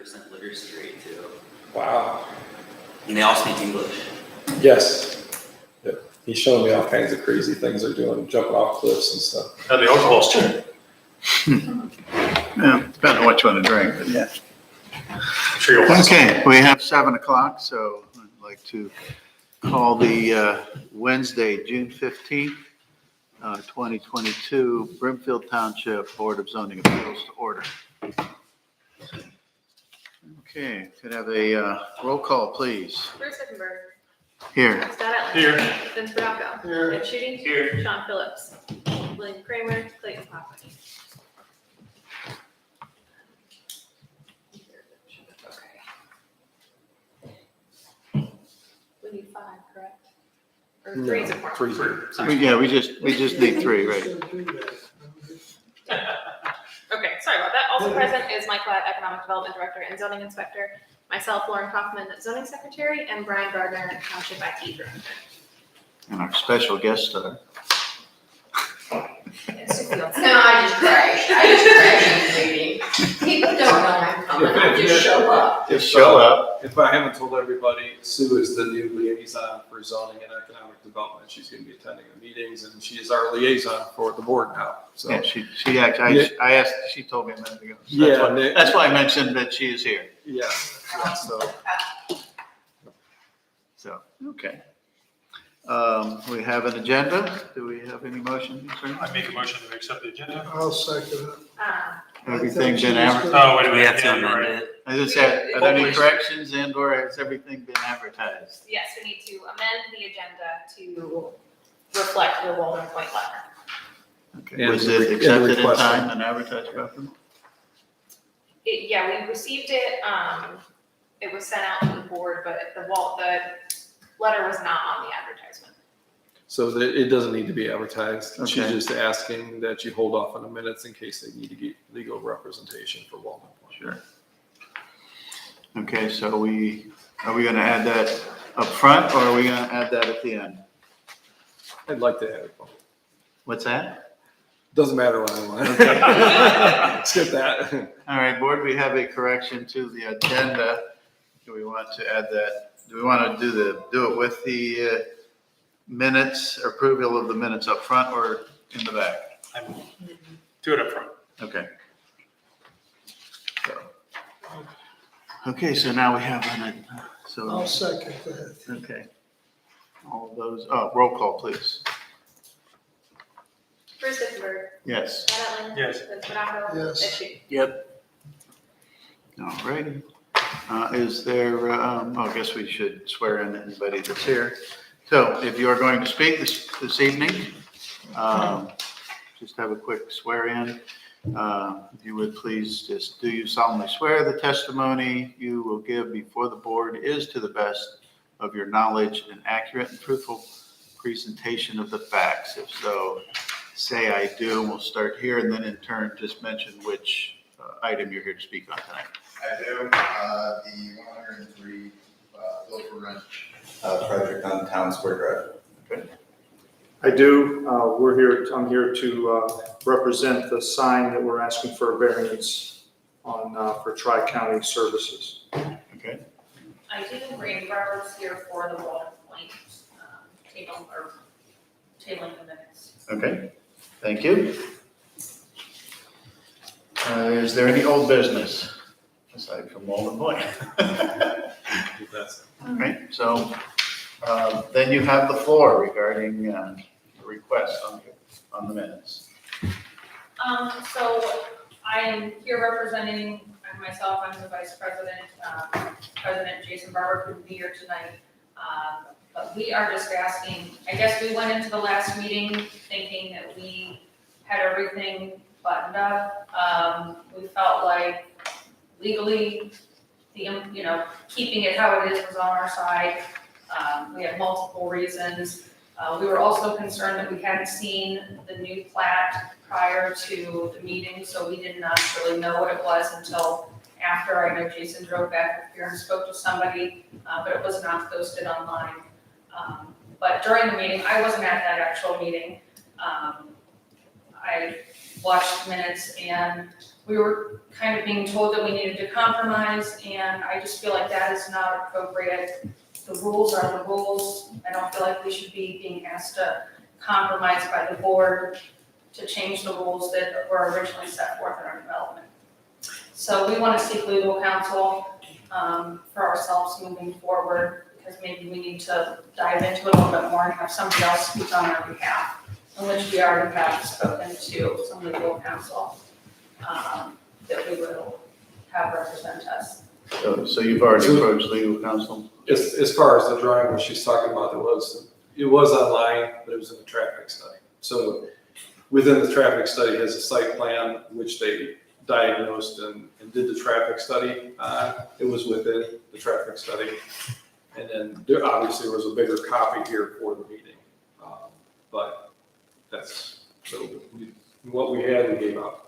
98% literacy rate too. Wow. And they all speak English. Yes. Yeah. He's showing me all kinds of crazy things they're doing, jumping off cliffs and stuff. And the alcohol's cheap. Yeah, depending on what you want to drink, but yeah. I'm sure you'll find something. Okay, we have 7 o'clock, so I'd like to call the Wednesday, June 15th, 2022 Brimfield Township Board of Zoning Appeals to order. Okay, could have a roll call, please. Bruce Wittenberg. Here. Scott Allen. Here. Vince Bracco. Here. Ed Shooting. Here. Sean Phillips. William Kramer. Clayton Coffin. Okay. We need 5, correct? Or 3 is a quorum. Three. Yeah, we just need 3, right? Okay, sorry about that. Also present is Mike Ladd, Economic Development Director and Zoning Inspector. myself, Lauren Kaufman, zoning secretary, and Brian Gardner, township IT director. And our special guest star. No, I just crashed in the meeting. People don't know I'm coming, I just show up. Just show up. If I haven't told everybody, Sue is the new liaison for zoning and economic development. She's going to be attending the meetings, and she is our liaison for the board now. So Yeah, she actually, I asked, she told me a minute ago. So Yeah, that's why- Nick- that's why I mentioned that she is here. yeah, So, okay. We have an agenda. Do we have any motion? I make a motion to accept the agenda. I'll second it. Everything's been advertised. Oh, wait a We minute. have to Yeah, you're amend right. it. I just said, are there any Hopefully. corrections and or has everything been advertised? Yes, we need to amend the agenda to reflect the Walden Point letter. Okay. And Was the it re- and accepted in request. time and advertised properly? Yeah, we received it, it was sent out to the board, but the letter was not on the advertisement. so that it doesn't need to be advertised. She's Okay. just asking that you hold off on the minutes in case they need to get legal representation for Walden Point. Sure. Okay, so are we gonna add that up front or are we gonna add that at the end? I'd like to add it. What's that? Doesn't matter what I want. Skip that. All right, board, we have a correction to the agenda. Do we want to add that? Do we want to do it with the minutes, approval of the minutes up front or in the back? Do it up front. Okay. So, okay, so now we have I'll second that. okay. All of those, roll call, please. Bruce Wittenberg, Yes. Chad Ellen. Yes. Vince Monaco. Yes. Ed Sheehan. Yep. All righty. Is there, I guess we should swear in anybody that's here. So if you are going to speak this evening, just have a quick swear in. If you would please just, do you solemnly swear the testimony you will give before the board is to the best of your knowledge and accurate and truthful presentation of the facts? If so, say I do, and we'll start here, and then in turn, just mention which item you're here to speak on tonight. I do, the 103 Gopher Ranch project on Town Square Drive. I do. I'm here to represent the sign that we're asking for a variance on, for Tri-County Services. Okay. I did bring Robert's here for the Walden Point, tabling the minutes. Okay, thank you. Is there any old business aside from Walden Point? All right, so then you have the floor regarding the request on the minutes. So I am here representing myself, I'm the vice president, President Jason Barber couldn't be here tonight. But we are just asking, I guess we went into the last meeting thinking that we had everything buttoned up. We felt like legally, keeping it how it is was on our side. We had multiple reasons. We were also concerned that we hadn't seen the new plat prior to the meeting, so we did not really know what it was until after. I know Jason drove back up here and spoke to somebody, but it was not posted online. But during the meeting, I wasn't at that actual meeting. I watched minutes and we were kind of being told that we needed to compromise, and I just feel like that is not appropriate. The rules are the rules. I don't feel like we should be being asked to compromise by the board to change the rules that were originally set forth in our development. So we want to seek legal counsel for ourselves moving forward, because maybe we need to dive into it a little bit more and have somebody else speak on our behalf, in which we already have spoken to some legal counsel that we will have represent us. So you've already approached legal counsel? As far as the drawing, what she's talking about, it was online, but it was in the traffic study. So within the traffic study has a site plan, which they diagnosed and did the traffic study. It was within the traffic study. And then there obviously was a bigger copy here for the meeting. But that's, so what we had, we gave up.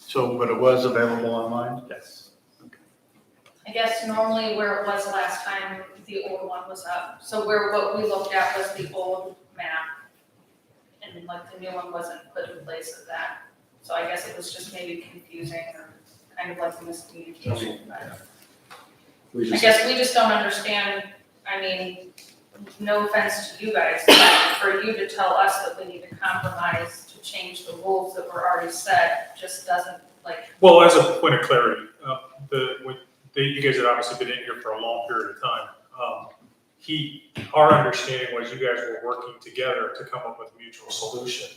So, but it was available online? Yes. I guess normally where it was last time, the old one was up. So what we looked at was the old map. And like the new one wasn't put in place of that. So I guess it was just maybe confusing or kind of like a miscommunication, but We I just, guess we just don't understand, I mean, no offense to you guys, but for you to tell us that we need to compromise to change the rules that were already set just doesn't like. Well, as a point of clarity, you guys had obviously been in here for a long period of time. Our understanding was you guys were working together to come up with a mutual solution.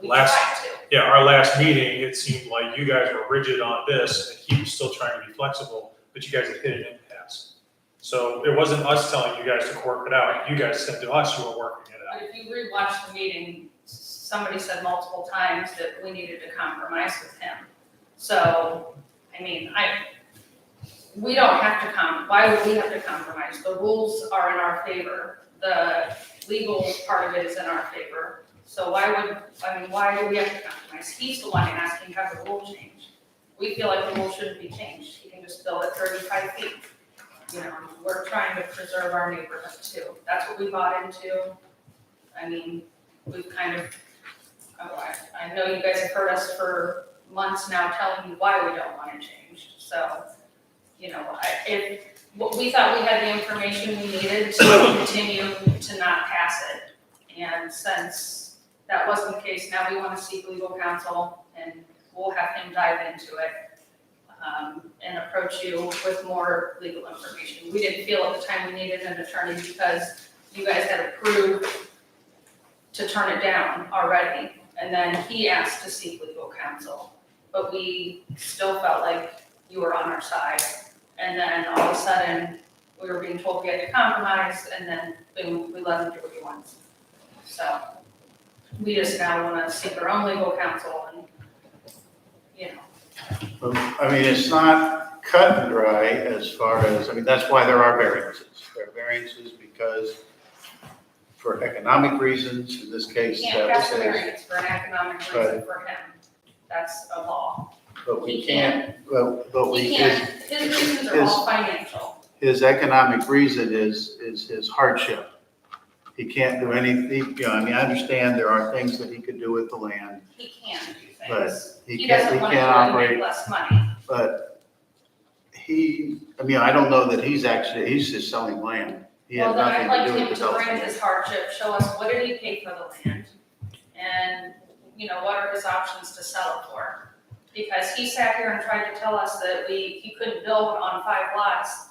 We Last- tried to. Yeah, our last meeting, it seemed like you guys were rigid on this and he was still trying to be flexible, but you guys had hit an impasse. So it wasn't us telling you guys to work it out. You guys said to us you were working it out. But if you rewatch the meeting, somebody said multiple times that we needed to compromise with him. So, I mean, we don't have to why would we have to compromise? The rules are in our favor. The legal part of it is in our favor. So why do we have to compromise? He's the one asking to have the rule changed. We feel like the rule shouldn't be changed. He can just build it 35 feet. You know, we're trying to preserve our neighborhood too. That's what we bought into. I mean, we've kind of, I know you guys have heard us for months now telling you why we don't want it changed. So, you know, we thought we had the information we needed to continue to not pass it. And since that wasn't the case, now we want to seek legal counsel and we'll have him dive into it and approach you with more legal information. We didn't feel at the time we needed an attorney because you guys had approved to turn it down already. And then he asked to seek legal counsel, but we still felt like you were on our side. And then all of a sudden, we were being told we had to compromise, and then boom, we let him do what he wants. So we just now want to seek our own legal counsel and, you know. I mean, it's not cut and dry as far as, I mean, that's why there are variances. There are variances because for economic reasons, in this case, You can't that pass a was his. variance for an economic reason for him. That's a law. But we He can't, but we, He can't, his reasons are all financial. his economic reason is his hardship. He can't do anything, you know, I mean, I understand there are things that he could do with the land, He can do but things. he doesn't can't want to do it and operate. make less money. But I mean, I don't know that he's just selling land. He has Well, then nothing I'd like to do him with to bring development. his hardship, show us what did he pay for the land? And, you know, what are his options to sell it for? Because he sat here and tried to tell us that he couldn't build on 5 lots,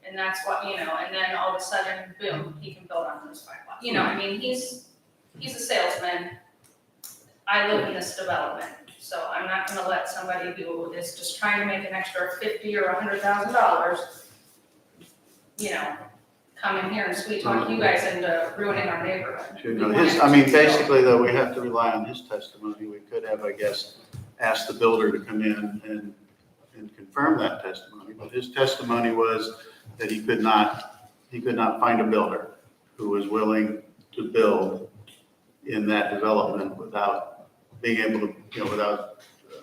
and that's what, you know, and then all of a sudden, boom, he can build on those 5 lots. You know, I mean, he's a salesman. I live in this development, so I'm not gonna let somebody who is just trying to make an extra $50,000 or $100,000, you know, come in here and sweet talk you guys into ruining our neighborhood. Sure, We no, want his, it I mean, to build. basically though, we have to rely on his testimony. We could have, I guess, asked the builder to come in and confirm that testimony. But his testimony was that he could not find a builder who was willing to build in that development without being able to, you know,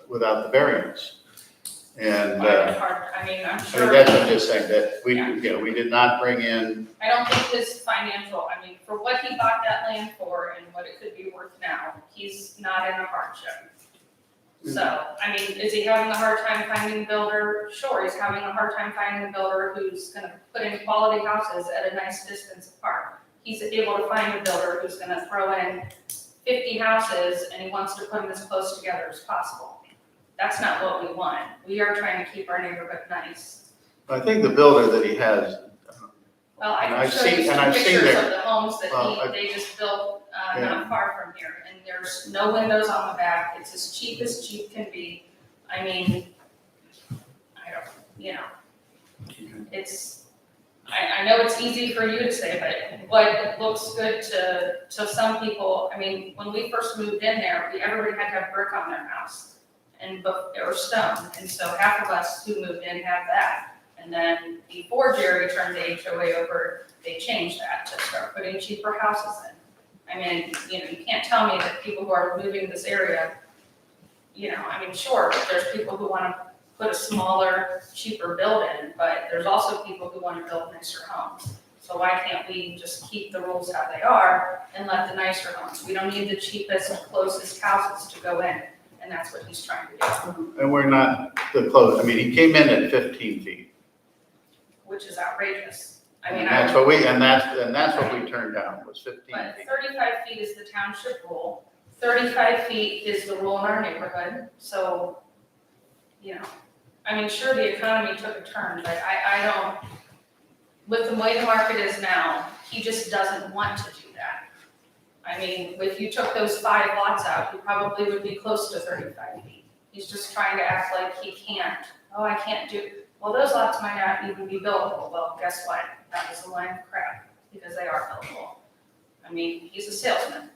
without the variance. And, I mean, I'm I sure. mean, that's what I'm just saying, that we, Yeah. you know, we did not bring in, I don't think his financial, I mean, for what he bought that land for and what it could be worth now, he's not in a hardship. So, I mean, is he having a hard time finding a builder? Sure, he's having a hard time finding a builder who's gonna put in quality houses at a nice distance apart. He's able to find a builder who's gonna throw in 50 houses and he wants to put them as close together as possible. That's not what we want. We are trying to keep our neighborhood nice. I think the builder that he has, Well, I And can I've show you seen- and some I've seen pictures their- of the homes that well, they just built, Yeah. not far from here, and there's no windows on the back, it's as cheap can be. I mean, I don't, you know, it's, I know it's easy for you to say, but what looks good to some people, I mean, when we first moved in there, everybody had to have brick on their house, or stone, and so half of us who moved in have that. And then before Jerry turned the HOA over, they changed that to start putting cheaper houses in. I mean, you know, you can't tell me that people who are moving this area you know, I mean, sure, there's people who wanna put a smaller, cheaper building, but there's also people who wanna build nicer homes. So why can't we just keep the rules how they are and let the nicer homes? We don't need the cheapest, closest houses to go in, and that's what he's trying to do, And we're not the close, I mean, he came in at 15 feet. which is outrageous. I mean, And that's what we, and that's what we turned down, was 15 but feet. 35 feet is the township rule. 35 feet is the rule in our neighborhood, so, you know, I mean, sure, the economy took a turn, but I don't, with the way the market is now, he just doesn't want to do that. I mean, if you took those 5 lots out, he probably would be close to 35 feet. He's just trying to act like he can't, oh, I can't do, well, those lots might not even be buildable. Well, guess what? That was a line of crap, because they are buildable. I mean, he's a salesman.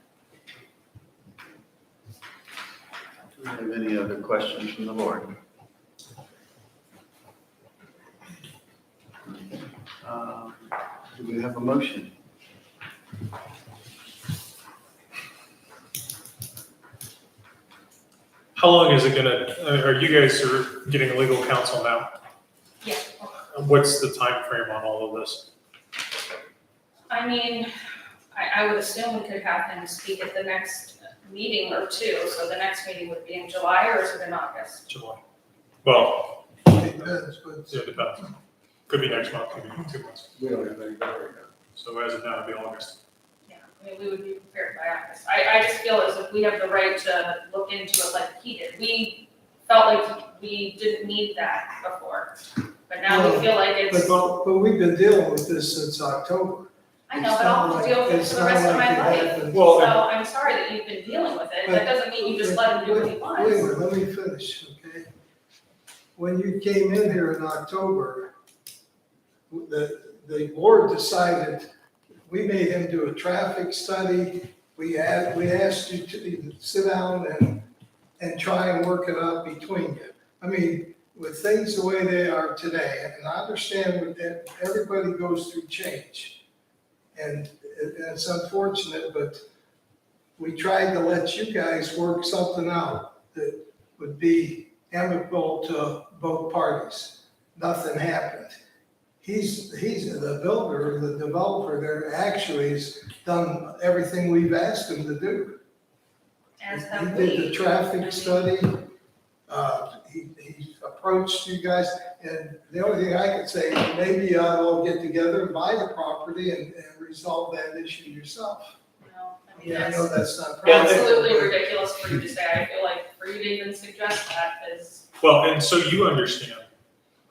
Do we have any other questions from the board? Do we have a motion? How long is it gonna, are you guys are getting legal counsel now? Yeah. What's the time frame on all of this? I mean, I would assume we could have him speak at the next meeting or two. So the next meeting would be in July, or is it in August? July? Well, Depends, but yeah, it depends. Could be next month, could be 2 months. We don't have anything right now. So as of now, it'd be August. Yeah, I mean, we would be prepared by August. I just feel as if we have the right to look into it like he did. We felt like we didn't need that before, but now we feel like it's, but we've been dealing with this since October. I know, but I'll have to deal with it It's for the not rest of like my it life. happened. So I'm sorry that you've been dealing with it. That doesn't mean you just let him do what he Wait a wants. minute, let me finish, okay? When you came in here in October, the board decided, we made him do a traffic study. We asked you to sit down and try and work it out between you. I mean, with things the way they are today, and I understand that everybody goes through change. And it's unfortunate, but we tried to let you guys work something out that would be amicable to both parties. Nothing happened. He's the builder, the developer there actually has done everything we've asked him to do. As He have did the we. traffic study, he approached you guys, and the only thing I could say, maybe you ought to all get together and buy the property and resolve that issue yourself. No, I I mean, mean, I know that's that's not. practical, absolutely but- ridiculous for you to say. I feel like for you to even suggest that is, Well, and so you understand,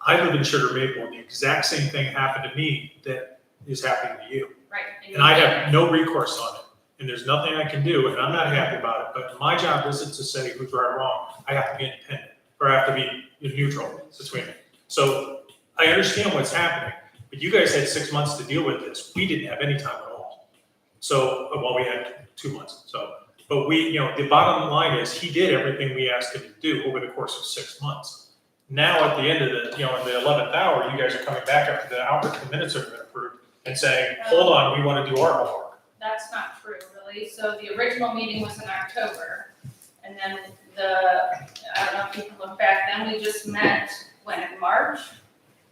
I live in Sugar Maple, the exact same thing happened to me that is happening to you. right. And I have no recourse on it, and there's nothing I can do, and I'm not happy about it, but my job isn't to say who's right or wrong. I have to be independent, or I have to be neutral between it. So I understand what's happening, but you guys had 6 months to deal with this. We didn't have any time at all. So, well, we had 2 months, so, but we, the bottom line is, he did everything we asked him to do over the course of 6 months. Now, at the end of the, in the 11th hour, you guys are coming back after the hour, the minutes have been approved, and saying, hold on, we want to do our homework. That's not true, really. So the original meeting was in October, and then I don't know if you can look back, then we just met, in March?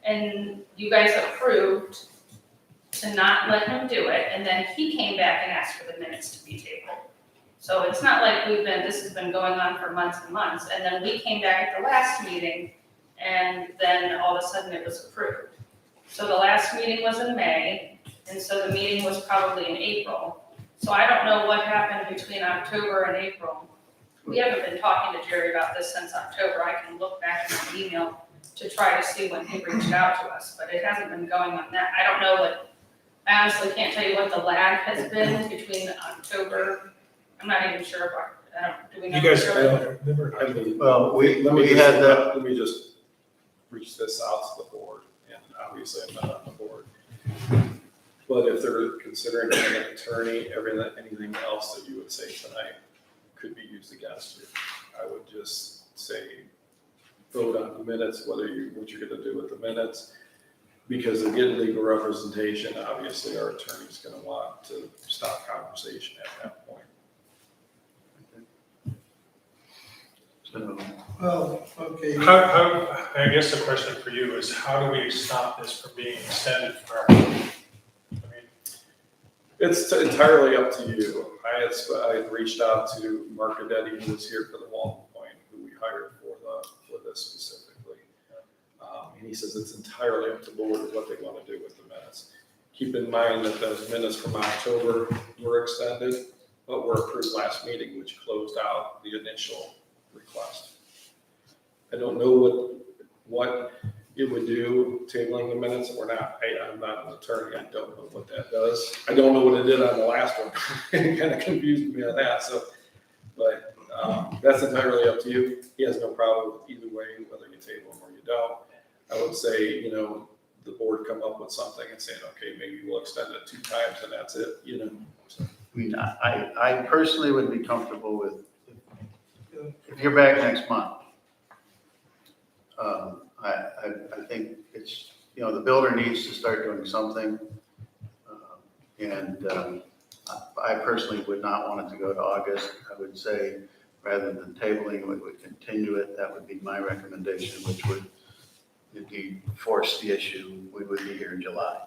And you guys approved to not let him do it, and then he came back and asked for the minutes to be tabled. So it's not like this has been going on for months and months, and then we came back at the last meeting, and then all of a sudden it was approved. So the last meeting was in May, and so the meeting was probably in April. So I don't know what happened between October and April. We haven't been talking to Jerry about this since October. I can look back in the email to try to see when he reached out to us, but it hasn't been going on that. I don't know I honestly can't tell you what the lag has been between October. I'm not even sure if do we know? You guys, for sure? I mean, Well, we just- had the, Let me just reach this out to the board, and obviously I'm not on the board. But if they're considering an attorney, anything else that you would say tonight could be used against you. I would just say, vote on the minutes, what you're gonna do with the minutes. Because of getting legal representation, obviously our attorney's gonna want to stop conversation at that point. So, Well, okay. I guess the question for you is, how do we stop this from being extended forever? I mean, It's entirely up to you. I had reached out to Mark Adetti, who was here for the Walton Point, who we hired for this specifically. And he says it's entirely up to the board what they want to do with the minutes. Keep in mind that those minutes from October were extended, but were approved last meeting, which closed out the initial request. I don't know what it would do tabling the minutes. I'm not an attorney. I don't know what that does. I don't know what it did on the last one. It kind of confused me on that. So, but that's entirely up to you. He has no problem with either way, whether you table them or you don't. I would say, the board come up with something and saying, okay, maybe we'll extend it 2 times and that's it, So, I mean, I personally would be comfortable with, if you're back next month, I think it's, the builder needs to start doing something. And I personally would not want it to go to August. I would say, rather than tabling, we would continue it. That would be my recommendation, which would, if you force the issue, we would be here in July.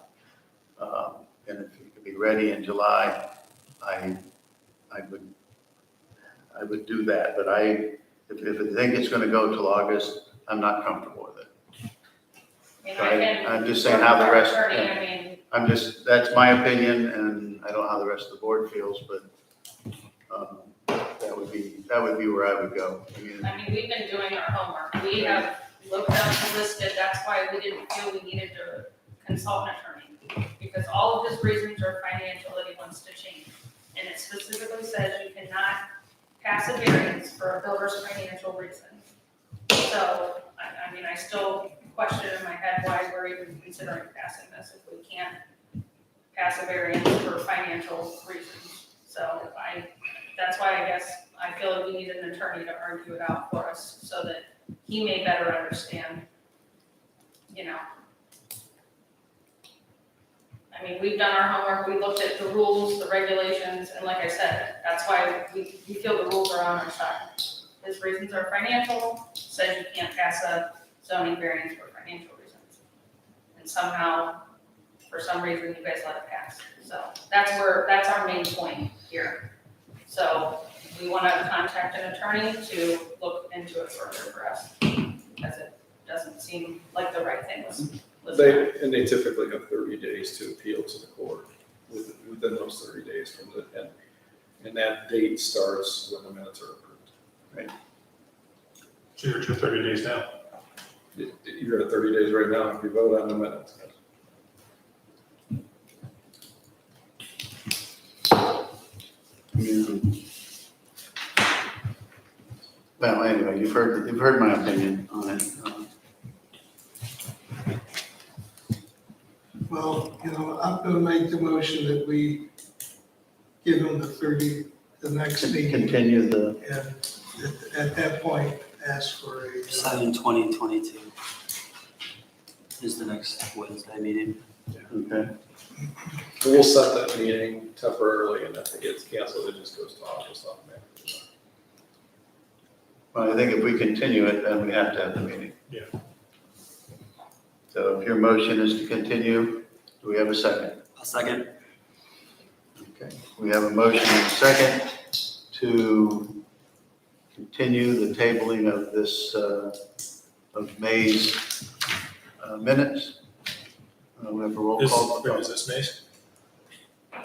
And if you could be ready in July, I would do that. But if I think it's going to go till August, I'm not comfortable with it. I'm just saying how the rest. That's my opinion, and I don't know how the rest of the board feels, but that would be where I would go. We've been doing our homework. We have looked up and listed, that's why we didn't feel we needed to consult an attorney. Because all of his reasons are financial that he wants to change. And it specifically says you cannot pass a variance for a builder's financial reasons. So, I still question in my head why we're even considering passing this if we can't pass a variance for financial reasons. So that's why I guess I feel like we need an attorney to argue it out for us so that he may better understand, we've done our homework, we looked at the rules, the regulations, and like I said, that's why we feel the rules are on our side. His reasons are financial, says you can't pass a zoning variance for financial reasons. And somehow, for some reason, you guys let it pass. So that's our main point here. So we want to contact an attorney to look into it further for us, because it doesn't seem like the right thing was done. They typically have 30 days to appeal to the court within those 30 days from the end. And that date starts when the minutes are approved. Right? So you're at your 30 days now. You're at 30 days right now if you vote on the minutes. Well, anyway, you've heard my opinion on it. Well, I'm gonna make the motion that we give him the next meeting. Continue the, And at that point, ask for a. 7/20/22 is the next Wednesday meeting. okay. We'll set that meeting temporarily, and if it gets canceled, it just goes to August automatically. Well, I think if we continue it, then we have to have the meeting. Yeah. So if your motion is to continue, do we have a second? A second. Okay, we have a motion and a second to continue the tabling of this, of May's minutes. We have a roll call. Is this Mace?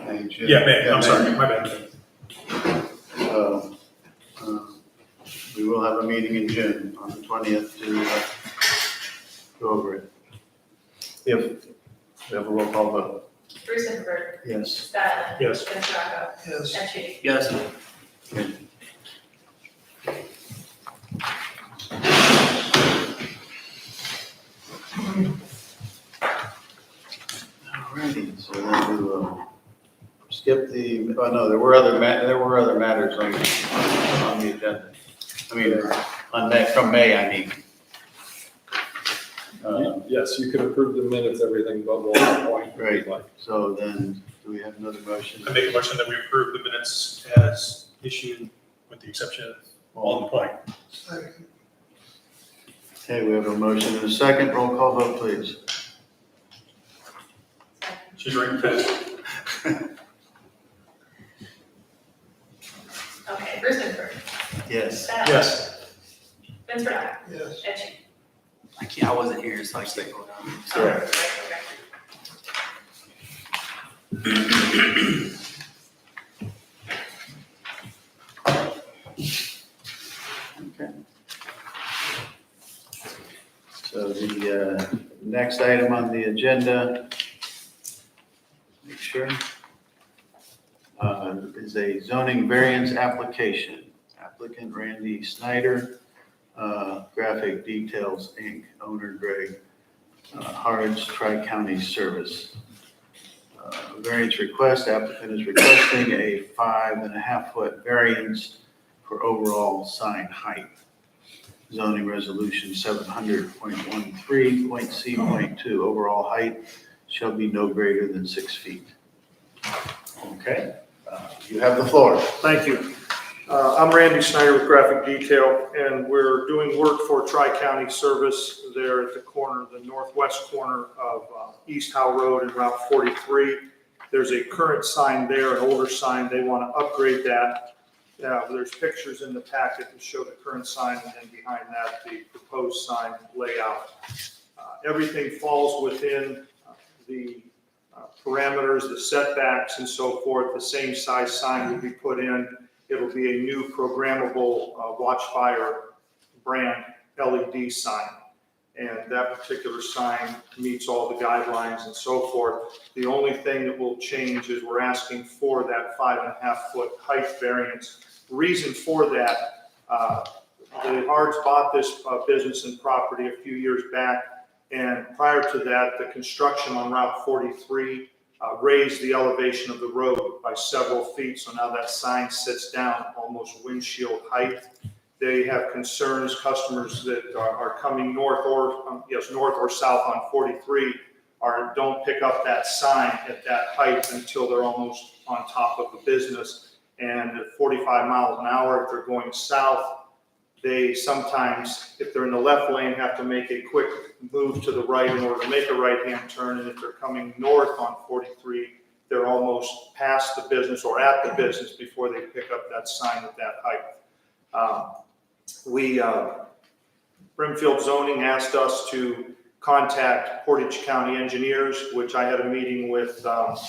May, June. Yeah, May, I'm sorry, May. my bad. We will have a meeting in June on the 20th to go over it. If we have a roll call vote. Bruce Yes. Stadler. Yes. Benstraco. Yes. And Chase. Yes. Okay. Alrighty, so then we will skip there were other matters on the agenda. From May, I mean. Yes, you could approve the minutes, everything but Walton Point. Right. So then, do we have another motion? I make a motion that we approve the minutes as issued with the exception of Alden Clark. Okay, we have a motion and a second. Roll call vote, please. She's writing fast. Okay, Bruce Ginsburg. Yes. Scott. Yes. Vince Braddock. Yes. Ed Sheehan. I wasn't here, so I can't go down. Okay. Okay. So the next item on the agenda, make sure, is a zoning variance application. Applicant Randy Snyder, Graphic Details, Inc., owner Greg Hards, Tri-County Service. Variance request, applicant is requesting a 5.5-foot variance for overall sign height. Zoning resolution 700.13.c.2, overall height shall be no greater than 6 feet. Okay, you have the floor. Thank you. I'm Randy Snyder with Graphic Detail, and we're doing work for Tri-County Service there at the corner, the northwest corner of East Howe Road and Route 43. There's a current sign there, an older sign. They want to upgrade that. There's pictures in the packet that show the current sign, and then behind that, the proposed sign layout. Everything falls within the parameters, the setbacks, and so forth. The same size sign will be put in. It'll be a new programmable Watchfire brand LED sign. And that particular sign meets all the guidelines and so forth. The only thing that will change is we're asking for that 5.5-foot height variance. Reason for that, the Hards bought this business and property a few years back. And prior to that, the construction on Route 43 raised the elevation of the road by several feet. So now that sign sits down almost windshield height. They have concerns, customers that are coming north or south on 43 don't pick up that sign at that height until they're almost on top of the business. And at 45 miles an hour, if they're going south, they sometimes, if they're in the left lane, have to make a quick move to the right in order to make a right-hand turn. And if they're coming north on 43, they're almost past the business or at the business before they pick up that sign at that height. Brimfield Zoning asked us to contact Portage County Engineers, which I had a meeting with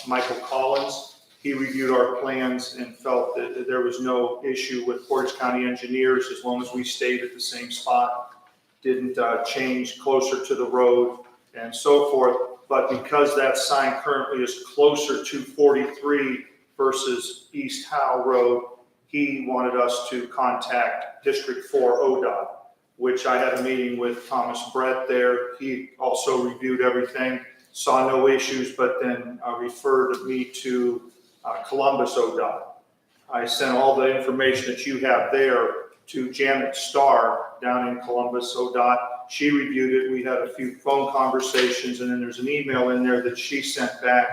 Michael Collins. He reviewed our plans and felt that there was no issue with Portage County Engineers as long as we stayed at the same spot, didn't change closer to the road and so forth. But because that sign currently is closer to 43 versus East Howe Road, he wanted us to contact District 4 ODOT, which I had a meeting with Thomas Brett there. He also reviewed everything, saw no issues, but then referred me to Columbus ODOT. I sent all the information that you have there to Janet Starr down in Columbus ODOT. She reviewed it. We had a few phone conversations, and then there's an email in there that she sent back.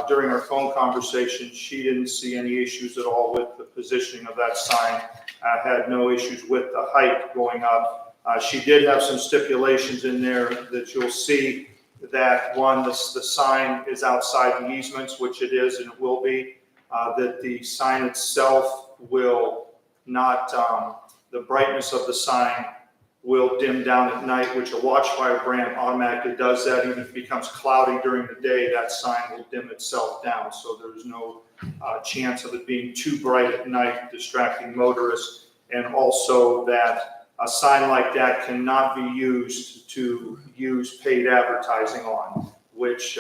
During our phone conversation, she didn't see any issues at all with the positioning of that sign. Had no issues with the height going up. She did have some stipulations in there that you'll see that one, the sign is outside the easements, which it is and it will be, that the sign itself will not, the brightness of the sign will dim down at night, which a Watchfire brand automatically does that. Even if it becomes cloudy during the day, that sign will dim itself down. So there's no chance of it being too bright at night, distracting motorists. And also that a sign like that cannot be used to use paid advertising on, which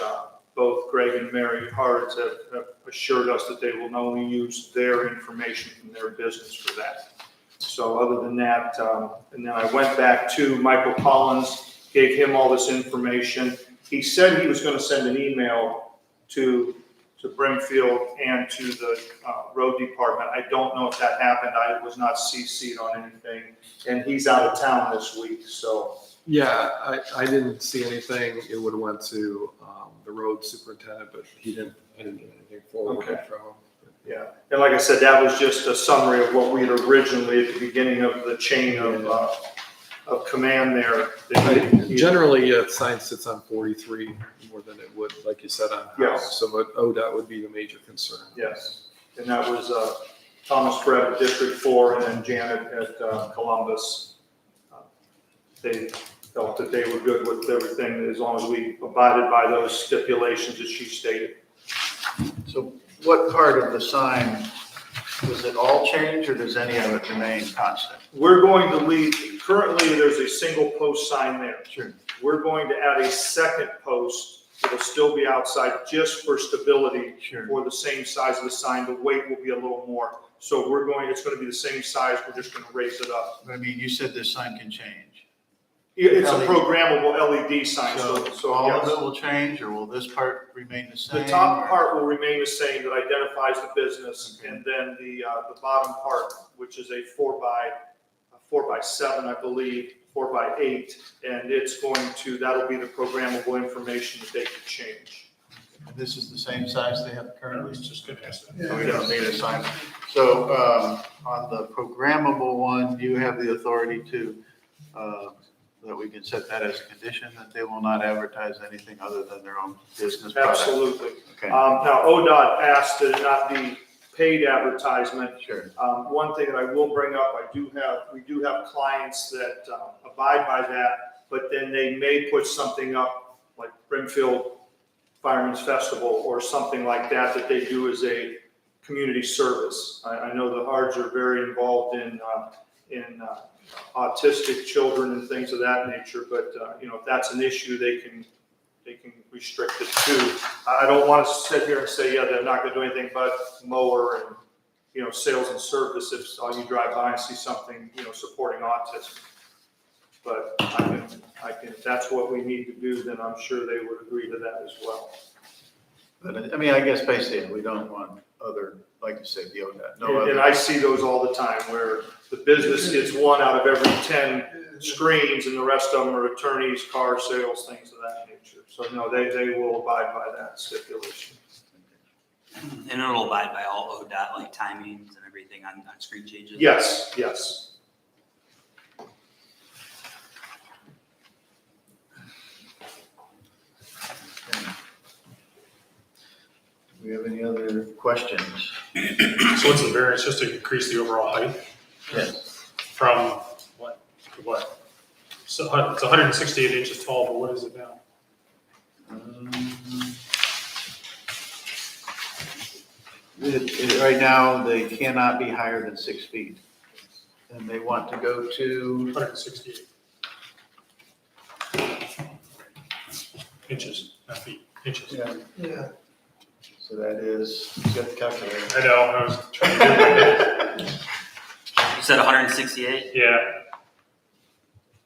both Greg and Mary Hards have assured us that they will only use their information from their business for that. So other than that, and then I went back to Michael Collins, gave him all this information. He said he was going to send an email to Brimfield and to the road department. I don't know if that happened. I was not CC'd on anything, and he's out of town this week, so. Yeah, I didn't see anything. It would have went to the road superintendent, but I didn't get anything forwarded Okay. from him. Yeah, and like I said, that was just a summary of what we had originally at the beginning of the chain of command there. Generally, a sign sits on 43 more than it would, like you said, on Yes. house. So but ODOT would be the major concern. Yes, and that was Thomas Fred at District 4 and then Janet at Columbus. They felt that they were good with everything as long as we abided by those stipulations that she stated. So what part of the sign, does it all change or does any of it remain constant? We're going to leave, currently there's a single post sign there. Sure. We're going to add a second post. It'll still be outside just for stability. Sure. For the same size of the sign. The weight will be a little more. So it's going to be the same size. We're just going to raise it up. I mean, you said this sign can change. It's a LED. programmable LED sign. So all yes. of it will change, or will this part remain the same? The top or- part will remain the same that identifies the business. Okay. And then the bottom part, which is a 4x7, I believe, 4x8. And that'll be the programmable information that they can change. This is the same size they have I currently? was just gonna ask that. Yeah. We don't need a sign. So, on the programmable one, you have the authority to, that we can set that as a condition, that they will not advertise anything other than their own business product? Absolutely. Okay, Now, ODOT asked that it not be paid advertisement. sure. One thing that I will bring up, we do have clients that abide by that, but then they may put something up like Brimfield Fireman's Festival or something like that they do as a community service. I know the Hards are very involved in autistic children and things of that nature, but if that's an issue, they can restrict it too. I don't want to sit here and say, yeah, they're not going to do anything but mower and sales and service if you drive by and see something supporting autism. But I can if that's what we need to do, then I'm sure they would agree to that as well. But, I mean, I guess basically, we don't want other, like you said, the ODOT, no And other. I see those all the time where the business gets one out of every 10 screens and the rest of them are attorneys, car sales, things of that nature. So no, they will abide by that stipulation. And it'll abide by all ODOT, like timings and everything on screen changes? Yes, yes. Do we have any other questions? So what's the variance, just to increase the overall height Yes. from what to what? So it's 168 inches tall, but what is it now? Right now, they cannot be higher than 6 feet. And they want to go to, 168 inches, not feet, inches. yeah, Yeah, so that is, you got the calculator. I know, I was trying to do it. You said 168, Yeah,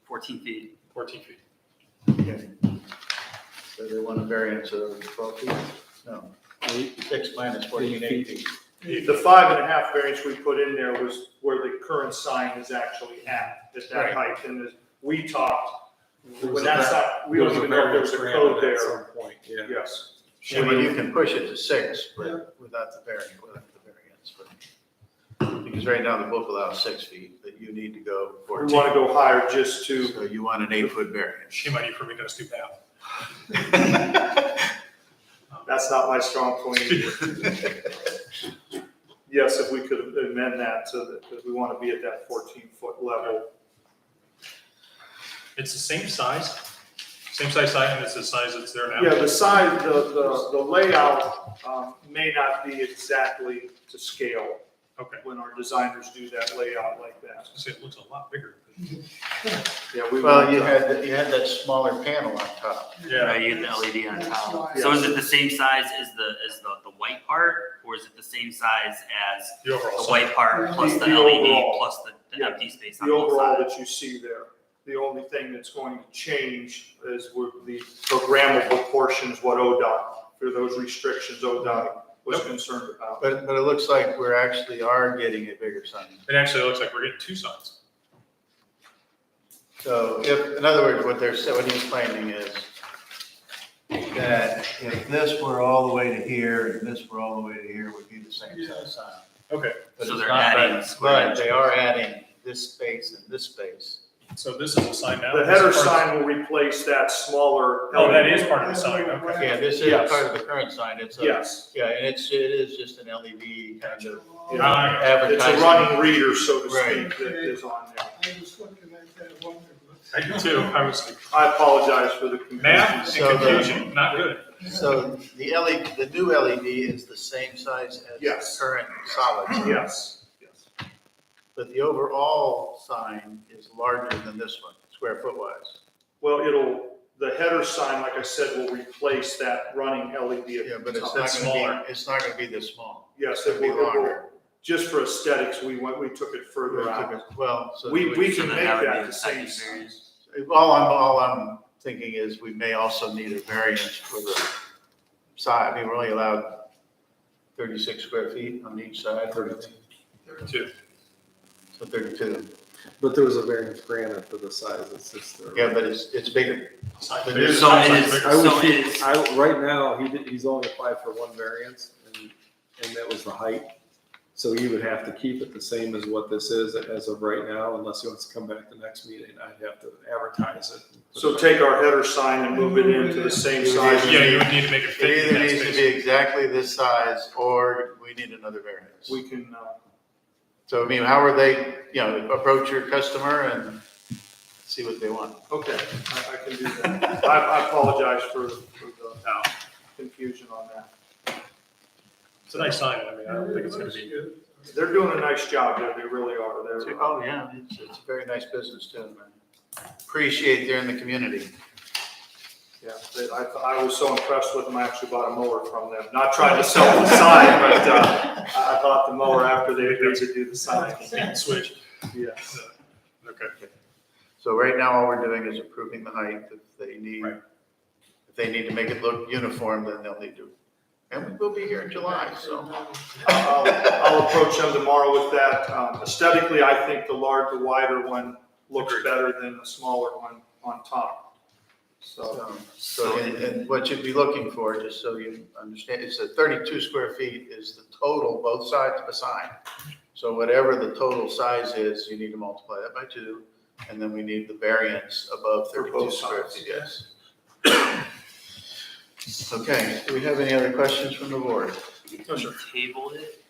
14 feet. 14 feet. Okay. So they want a variance of 12 feet? No, 6 minus 14, 8 feet. The 5.5 variance we put in there was where the current sign is actually at that Right. height. And as we talked, There was when a that's va- not, we don't there was even know if there was a variance code granted at there. some point, yeah. Yes. I mean, you can push it to 6, but without the variance, but- because right now the book allows 6 feet, but you need to go We 14. want to go higher just to, So you want an 8-foot variance. Shame on you for making us do math. that's not my strong point either. Yes, if we could amend that so that, because we want to be at that 14-foot level. It's the same size sign, and it's the size that's there now? Yeah, the size, the layout may not be exactly to scale Okay. when our designers do that layout like that. I was gonna say, it looks a lot bigger. Yeah, we Well, want, you had that smaller panel on top. Yeah, Right, you have the LED on top. Yeah. So is it the same size as the white part, or is it the same size as the overall the sign. white part plus the The LED overall. plus the Yeah. empty space on the both overall sides? that you see there. The only thing that's going to change is with the programmable portions, what ODOT, for those restrictions ODOT was concerned about. But it looks like we're actually are getting a bigger sign. It actually looks like we're getting two signs. So if, in other words, what he's claiming is that if this were all the way to here and this were all the way to here, would be the same size sign. Okay, But So it's they're not, adding but- square But they are adding this space and this space. so this is a sign now? The This header is part of- sign will replace that smaller. Oh, that is part of the sign, okay. Yeah, this is Yes. part of the current sign. It's a, Yes, yeah, and it is just an LED kind of Ah, it's advertising. a running reader, so to Right. speak, that is on there. I was looking at that, wondering. I do too, I was, I apologize for the confusion. math So and the- confusion, not good. So the LED, the new LED is the same size as the Yes. current solid. Yes, yes. But the overall sign is larger than this one, square foot wise. Well, the header sign, like I said, will replace that running LED Yeah, at but the it's top. not It's gonna smaller. be, it's not gonna be this small. Yes, It'll it be will, longer. just for aesthetics, we took it further out. Well, so. We So can then make that would that be the the same second size. variance. All I'm thinking is we may also need a variance for the side. I mean, we're only allowed 36 square feet on each side. 2. So 32. But there was a variance granted for the size, it's just. Yeah, but it's bigger. It is- is, So sign it size is- bigger. I would So keep, it's- right now, he's only applied for one variance, and that was the height. So you would have to keep it the same as what this is as of right now, unless he wants to come back the next meeting, I'd have to advertise it. So take our header sign and move it into the same size. Yeah, you would need to make it It fit in either that needs to space. be exactly this size, or we need another variance. We can, So, I mean, how are they, approach your customer and see what they want? okay, I can do that. I apologize for the confusion on that. It's a nice sign, I mean, I don't think it's gonna be. They're doing a nice job there, they really are. They're, Oh, yeah, it's a very nice business too, man. Appreciate they're in the community. yeah, I was so impressed with them, I actually bought a mower from them. Not trying to sell the sign, but I bought the mower after they agreed to do the sign. Switch. Yes. Okay. So right now, all we're doing is approving the height. If they need, Right. if they need to make it look uniform, then they'll need to. And we will be here in July, so. I'll approach them tomorrow with that. Aesthetically, I think the wider one looks better than the smaller one on top. So, And what you'd be looking for, just so you understand, is that 32 square feet is the total, both sides of the sign. So whatever the total size is, you need to multiply that by 2, and then we need the variance above For 32 both square sides. feet, yes. Okay, do we have any other questions from the board? No, sure. Table it,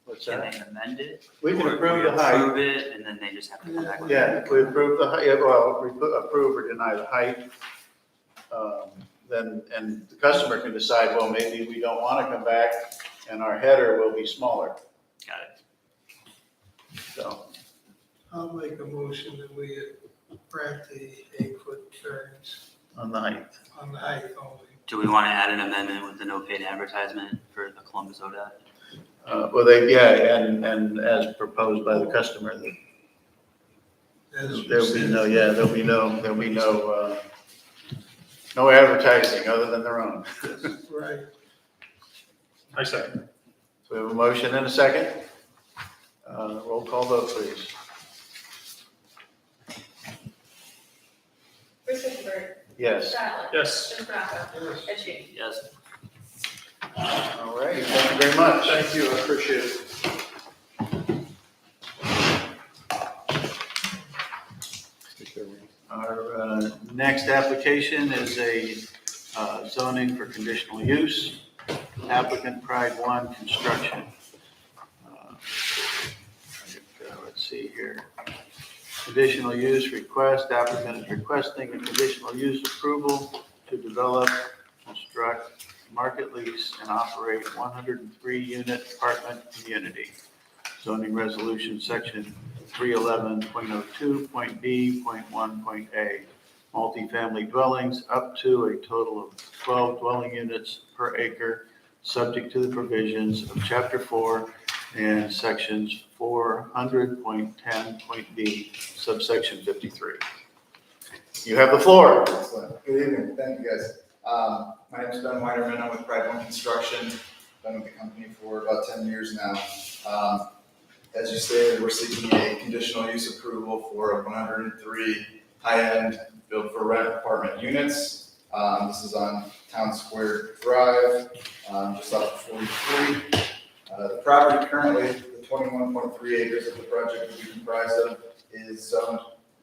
What's can that? they amend it? We can Or approve we the height. Approve it, and then they just have to come back with it. Yeah, if we approve the height, well, if we approve or deny the height, then, and the customer can decide, well, maybe we don't want to come back and our header will be smaller, Got it. so. I'll make a motion that we grant the 8-foot variance On the height. on the height only. Do we want to add an amendment with the no paid advertisement for the Columbus ODOT? Well, and as proposed by the customer, there'll be no advertising other than their own. Right. I second. So we have a motion and a second. Roll call vote, please. Chris Hippenberg, Yes. Skylar. Yes. Jim Bronco. Ed Sheehan. Yes. All right, thank you very much. thank you, I appreciate it. Our next application is a zoning for conditional use. Applicant Pride One Construction. Let's see here. Conditional use request, applicant is requesting a conditional use approval to develop, construct, market lease, and operate 103-unit apartment community. Zoning resolution section 311.02.B.1.A. Multifamily dwellings up to a total of 12 dwelling units per acre, subject to the provisions of chapter 4 and sections 400.10.B, subsection 53. You have the floor. Excellent. Good evening. Thank you, guys. My name is Ben Weinerman. I'm with Pride One Construction. Been with the company for about 10 years now. As you stated, we're seeking a conditional use approval for 103 high-end built for rent apartment units. This is on Town Square Drive, just off of 43. The property currently, the 21.3 acres that the project would be comprised of, is zoned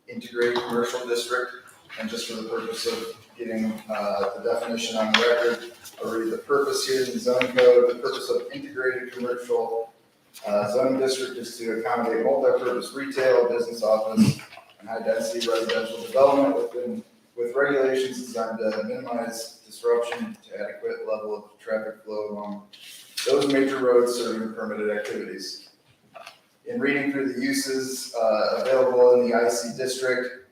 integrated commercial district. And just for the purpose of getting the definition on record, I'll read the purpose here in the zoning code. The purpose of integrated commercial zoning district is to accommodate multi-purpose retail, business, office, and high-density residential development with regulations designed to minimize disruption to adequate level of traffic flow along those major roads serving permitted activities. In reading through the uses available in the IC district,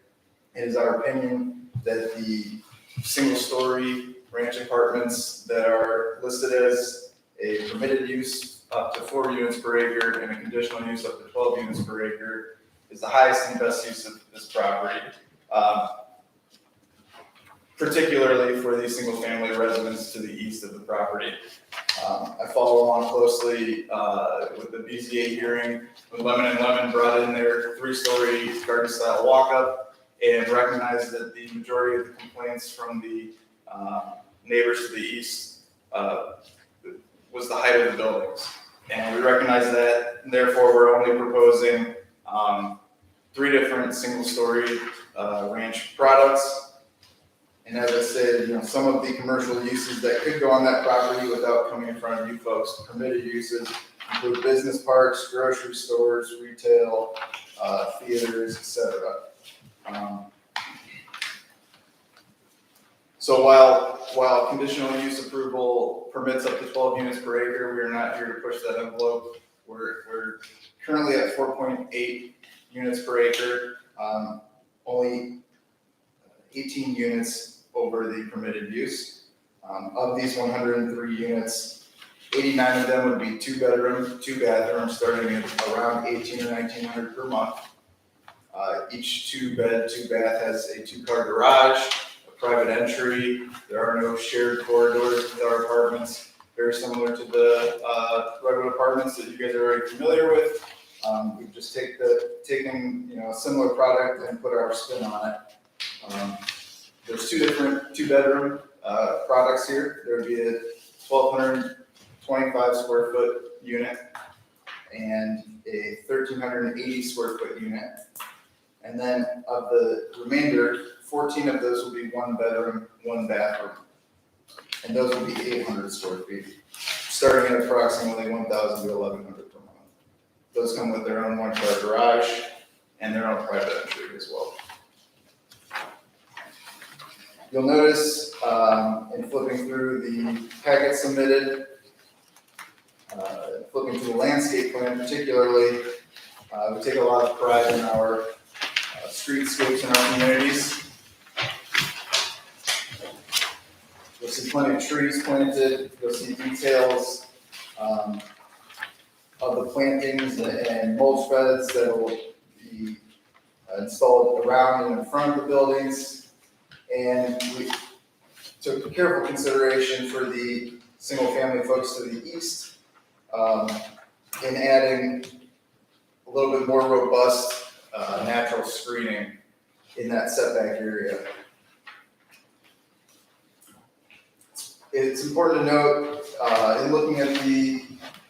it is our opinion that the single-story ranch apartments that are listed as a permitted use up to 4 units per acre and a conditional use up to 12 units per acre is the highest and best use of this property, particularly for these single-family residents to the east of the property. I follow along closely with the BZA hearing when Lemon and Lemon brought in their 3-story garden-style walk-up and recognized that the majority of the complaints from the neighbors to the east was the height of the buildings. And we recognize that, and therefore we're only proposing 3 different single-story ranch products. And as I said, some of the commercial uses that could go on that property without coming in front of you folks, permitted uses include business parks, grocery stores, retail, theaters, etc. So while conditional use approval permits up to 12 units per acre, we are not here to push that envelope. We're currently at 4.8 units per acre, only 18 units over the permitted use. Of these 103 units, 89 of them would be 2-bedroom, 2-bathroom, starting at around $1,800 or $1,900 per month. Each 2-bed, 2-bath has a 2-car garage, a private entry. There are no shared corridors with our apartments, very similar to the regular apartments that you guys are already familiar with. We've just taken a similar product and put our spin on it. There's 2 different 2-bedroom products here. There would be a 1,225 square foot unit and a 1,380 square foot unit. And then of the remainder, 14 of those will be 1-bedroom, 1-bathroom. And those will be 800 square feet, starting at approximately 1,000 to 1,100 per month. Those come with their own 1-car garage and their own private entry as well. You'll notice in flipping through the packet submitted, flipping through the landscape plan particularly, we take a lot of pride in our streetscapes in our communities. You'll see plenty of trees planted. You'll see details of the plantings and mulch beds that will be installed around and in front of the buildings. And we took careful consideration for the single-family folks to the east in adding a little bit more robust natural screening in that setback area. It's important to note in looking at the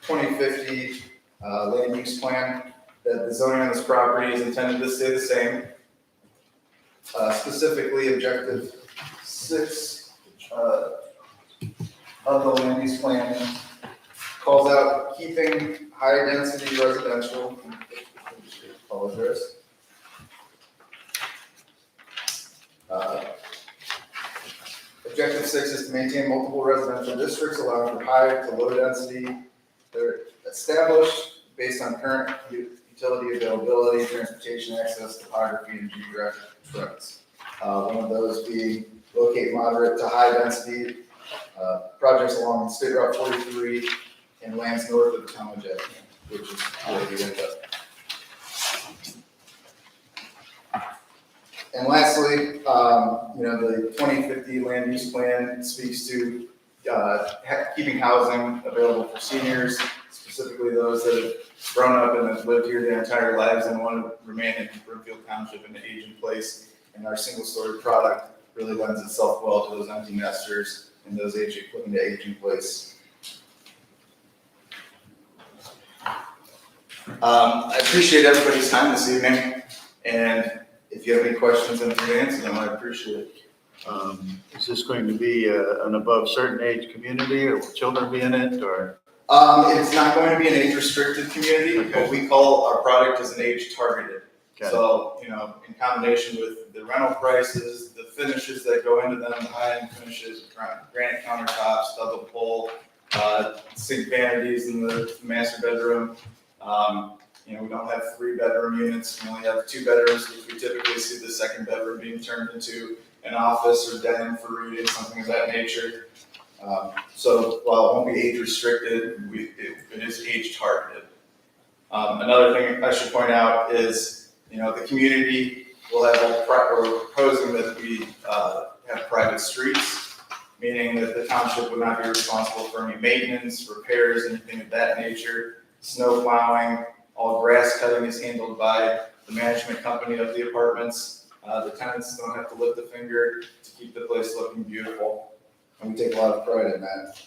2050 land use plan that the zoning on this property is intended to stay the same. Specifically, objective 6 of the land use plan calls out keeping high density residential. Apologize. Objective 6 is to maintain multiple residential districts allowing for high to low density. They're established based on current utility availability, transportation access, topography, and geographic trends. One of those being locate moderate to high density projects along State Route 43 and lands north of the town of Jackson, which is where we end up. And lastly, the 2050 land use plan speaks to keeping housing available for seniors, specifically those that have grown up and have lived here their entire lives and want to remain in Brimfield Township and age in place. And our single-story product really lends itself well to those empty nesters and those looking to age in place. I appreciate everybody's time this evening, and if you have any questions and can answer them, I appreciate it. Is this going to be an above certain age community, or will children be in it, or? It's not going to be an age-restricted community. Okay. What we call our product is an age-targeted. Okay. So, in combination with the rental prices, the finishes that go into them, the high-end finishes, granite countertops, double pole, sink vanities in the master bedroom. We don't have 3-bedroom units. We only have 2 bedrooms, which we typically see the second bedroom being turned into an office or den for reading, something of that nature. So while it won't be age restricted, it is age targeted. Another thing I should point out is, the community will have, we're proposing that we have private streets, meaning that the township would not be responsible for any maintenance, repairs, anything of that nature. Snow plowing, all grass cutting is handled by the management company of the apartments. The tenants don't have to lift a finger to keep the place looking beautiful, and we take a lot of pride in that.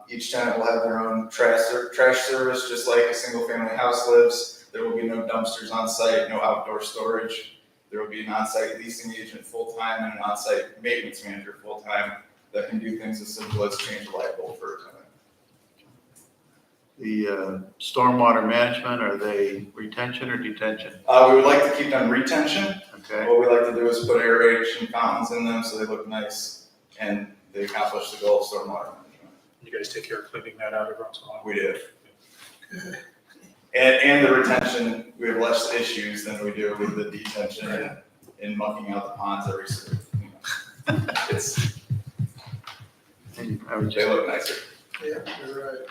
Each tenant will have their own trash service, just like a single-family house lives. There will be no dumpsters on site, no outdoor storage. There will be an on-site leasing agent full-time and an on-site maintenance manager full-time that can do things as simple as change a light bulb for a tenant. The stormwater management, are they retention or detention? We would like to keep them retention. Okay. What we like to do is put aeration fountains in them so they look nice and they accomplish the goal of stormwater management. You guys take care of cleaning that out every once in a while? We do. And the retention, we have less issues than we do with the detention and mucking out the ponds every single, they look nicer. Yeah, you're right.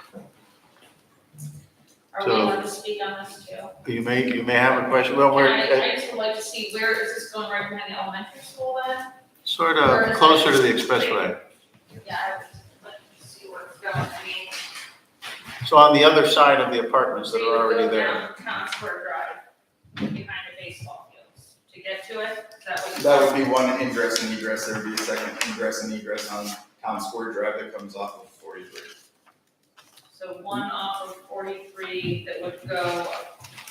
Are we allowed to speak on this too? You may have a question. Well, we're I just would like to see, where is this going, right behind the elementary school then? sort of closer to the expressway. Yeah, I would like to see where it's going, I mean. So on the other side of the apartments that are already Go there. down Town Square Drive, behind the baseball fields, to get to it, is that what? That would be one ingress and egress. There would be a second ingress and egress on Town Square Drive that comes off of 43. So one off of 43 that would go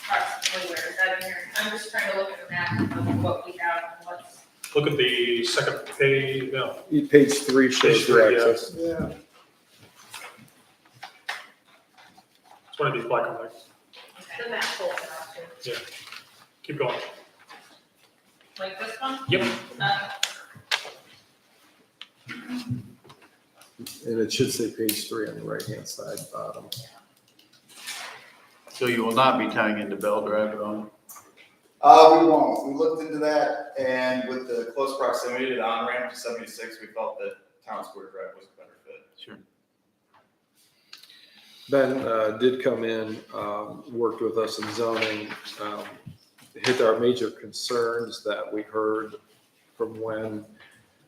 approximately where, is that in here? I'm just trying to look at the map of what we have and what's. Look at the second page, no, Page 3 shows Page your 3, yeah. access. Yeah, it's one of these black and white. The map full enough to, Keep going. like this one? Yep. And it should say page 3 on the right-hand side bottom. So you will not be tying into Bell Drive at all? We won't. We looked into that, and with the close proximity to the on-ramp to 76, we felt that Town Square Drive was a better fit. Sure. Ben did come in, worked with us in zoning, hit our major concerns that we heard from when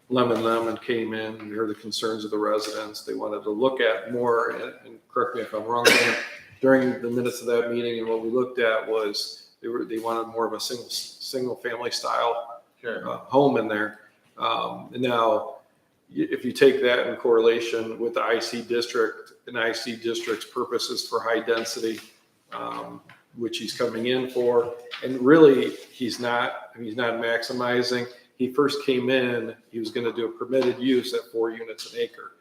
Lemon came in. We heard the concerns of the residents. They wanted to look at more, and correct me if I'm wrong, Dan, during the minutes of that meeting, and what we looked at was they wanted more of a single family style home in there. And now, if you take that in correlation with the IC district, and IC district's purposes for high density, which he's coming in for, and really he's not maximizing. He first came in, he was going to do a permitted use at 4 units an acre.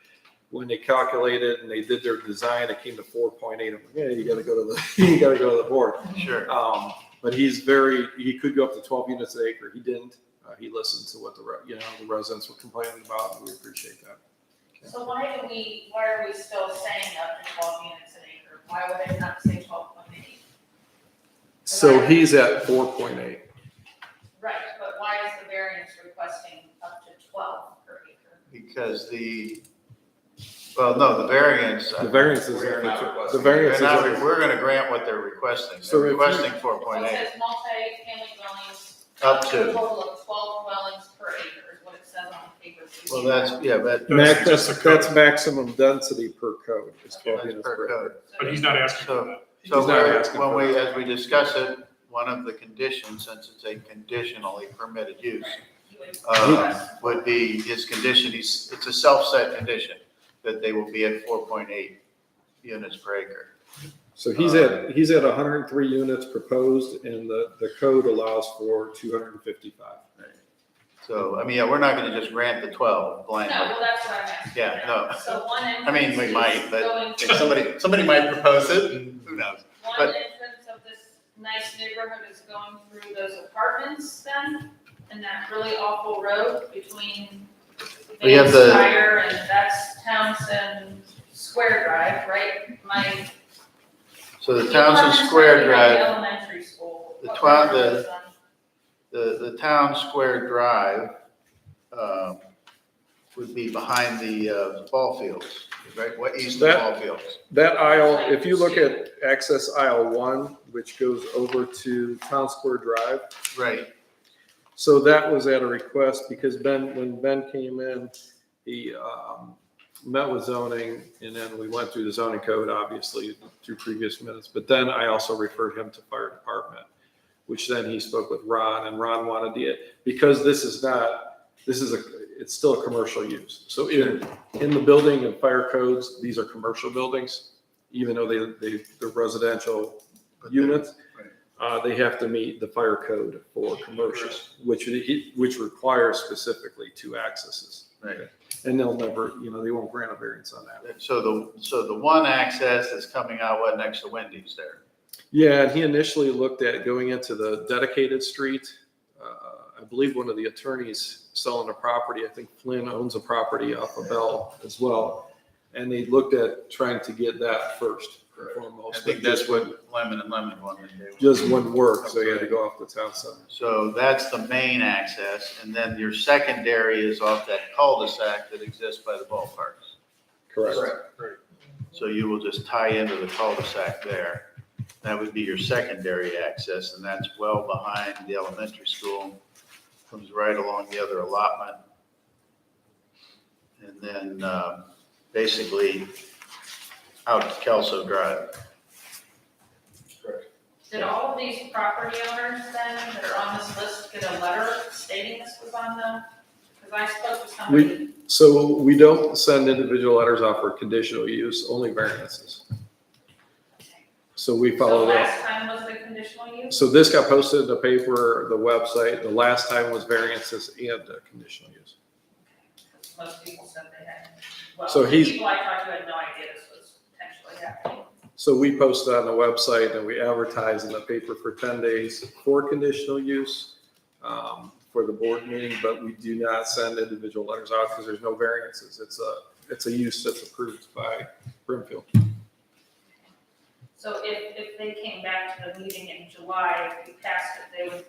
When they calculated and they did their design, it came to 4.8. I'm like, yeah, you got to go to the board. Sure. But he could go up to 12 units an acre. He didn't. He listened to what the residents were complaining about, and we appreciate that. So why are we still saying up to 12 units an acre? Why would they not say 12.8? So he's at 4.8. Right, but why is the variance requesting up to 12 per acre? Because the variance. The variance is, We're not requesting. the variance is. We're gonna grant what they're requesting. So They're if you- requesting So it 4.8. says multi-family dwellings. Up to. A total of 12 dwellings per acre is what it says on the paper. Well, but That's maximum density per code, is 12 that's units per code. But he's not asking for that. So He's not asking for that. as we discuss it, one of the conditions, since it's a conditionally permitted use, would be his condition, it's a self-set condition, that they will be at 4.8 units per acre. So he's at 103 units proposed, and the code allows for 255. So, I mean, yeah, we're not gonna just grant the 12 blindly. No, well, that's what I'm asking. Yeah, no. So one I mean, entrance we is might, but going if somebody might propose it, and who knows? One but- entrance of this nice neighborhood is going through those apartments then, and that really awful road between We have Vance the- Tire and that's Townsend Square Drive, right? So the Townsend Square Drive, Elementary school. the What twa- road the- is on? the Town Square Drive, would be behind the ball fields, right, what, east of the That- ball fields. That aisle, if you look at access aisle 1, which goes over to Town Square Drive, Right, so that was at a request because when Ben came in, he met with zoning, and then we went through the zoning code, obviously, through previous minutes. But then I also referred him to fire department, which then he spoke with Ron, and Ron wanted because it's still a commercial use. So in the building and fire codes, these are commercial buildings, even though they're residential units. They have to meet the fire code for commercial, which requires specifically 2 accesses. right. And they'll never, they won't grant a variance on that. So the one access is coming out, next to Wendy's there? Yeah, and he initially looked at going into the dedicated street. I believe one of the attorneys selling a property, I think Flynn owns a property off of Bell as well. And they looked at trying to get that first and I foremost. think but that's just what Lemon and Lemon wanted to do. just wouldn't work, so you had to go off the town center. So that's the main access, and then your secondary is off that cul-de-sac that exists by the ballparks. Correct. So you will just tie into the cul-de-sac there. That would be your secondary access, and that's well behind the elementary school. Comes right along the other allotment. And then, basically out to Kelso Drive. Did all of these property owners then that are on this list get a letter stating this was on because I spoke to somebody. So we don't send individual letters out for conditional use, only variances. So we So follow that. last time was the conditional use? So this got posted in the paper, the website. The last time was variances and conditional use. Most people said they had, well, So the he's- people I talked to had no idea this was potentially happening. So we posted on the website and we advertise in the paper for 10 days for conditional use for the board meeting, but we do not send individual letters out because there's no variances. It's a use that's approved by Brimfield. So if they came back to the meeting in July, if we passed it, they would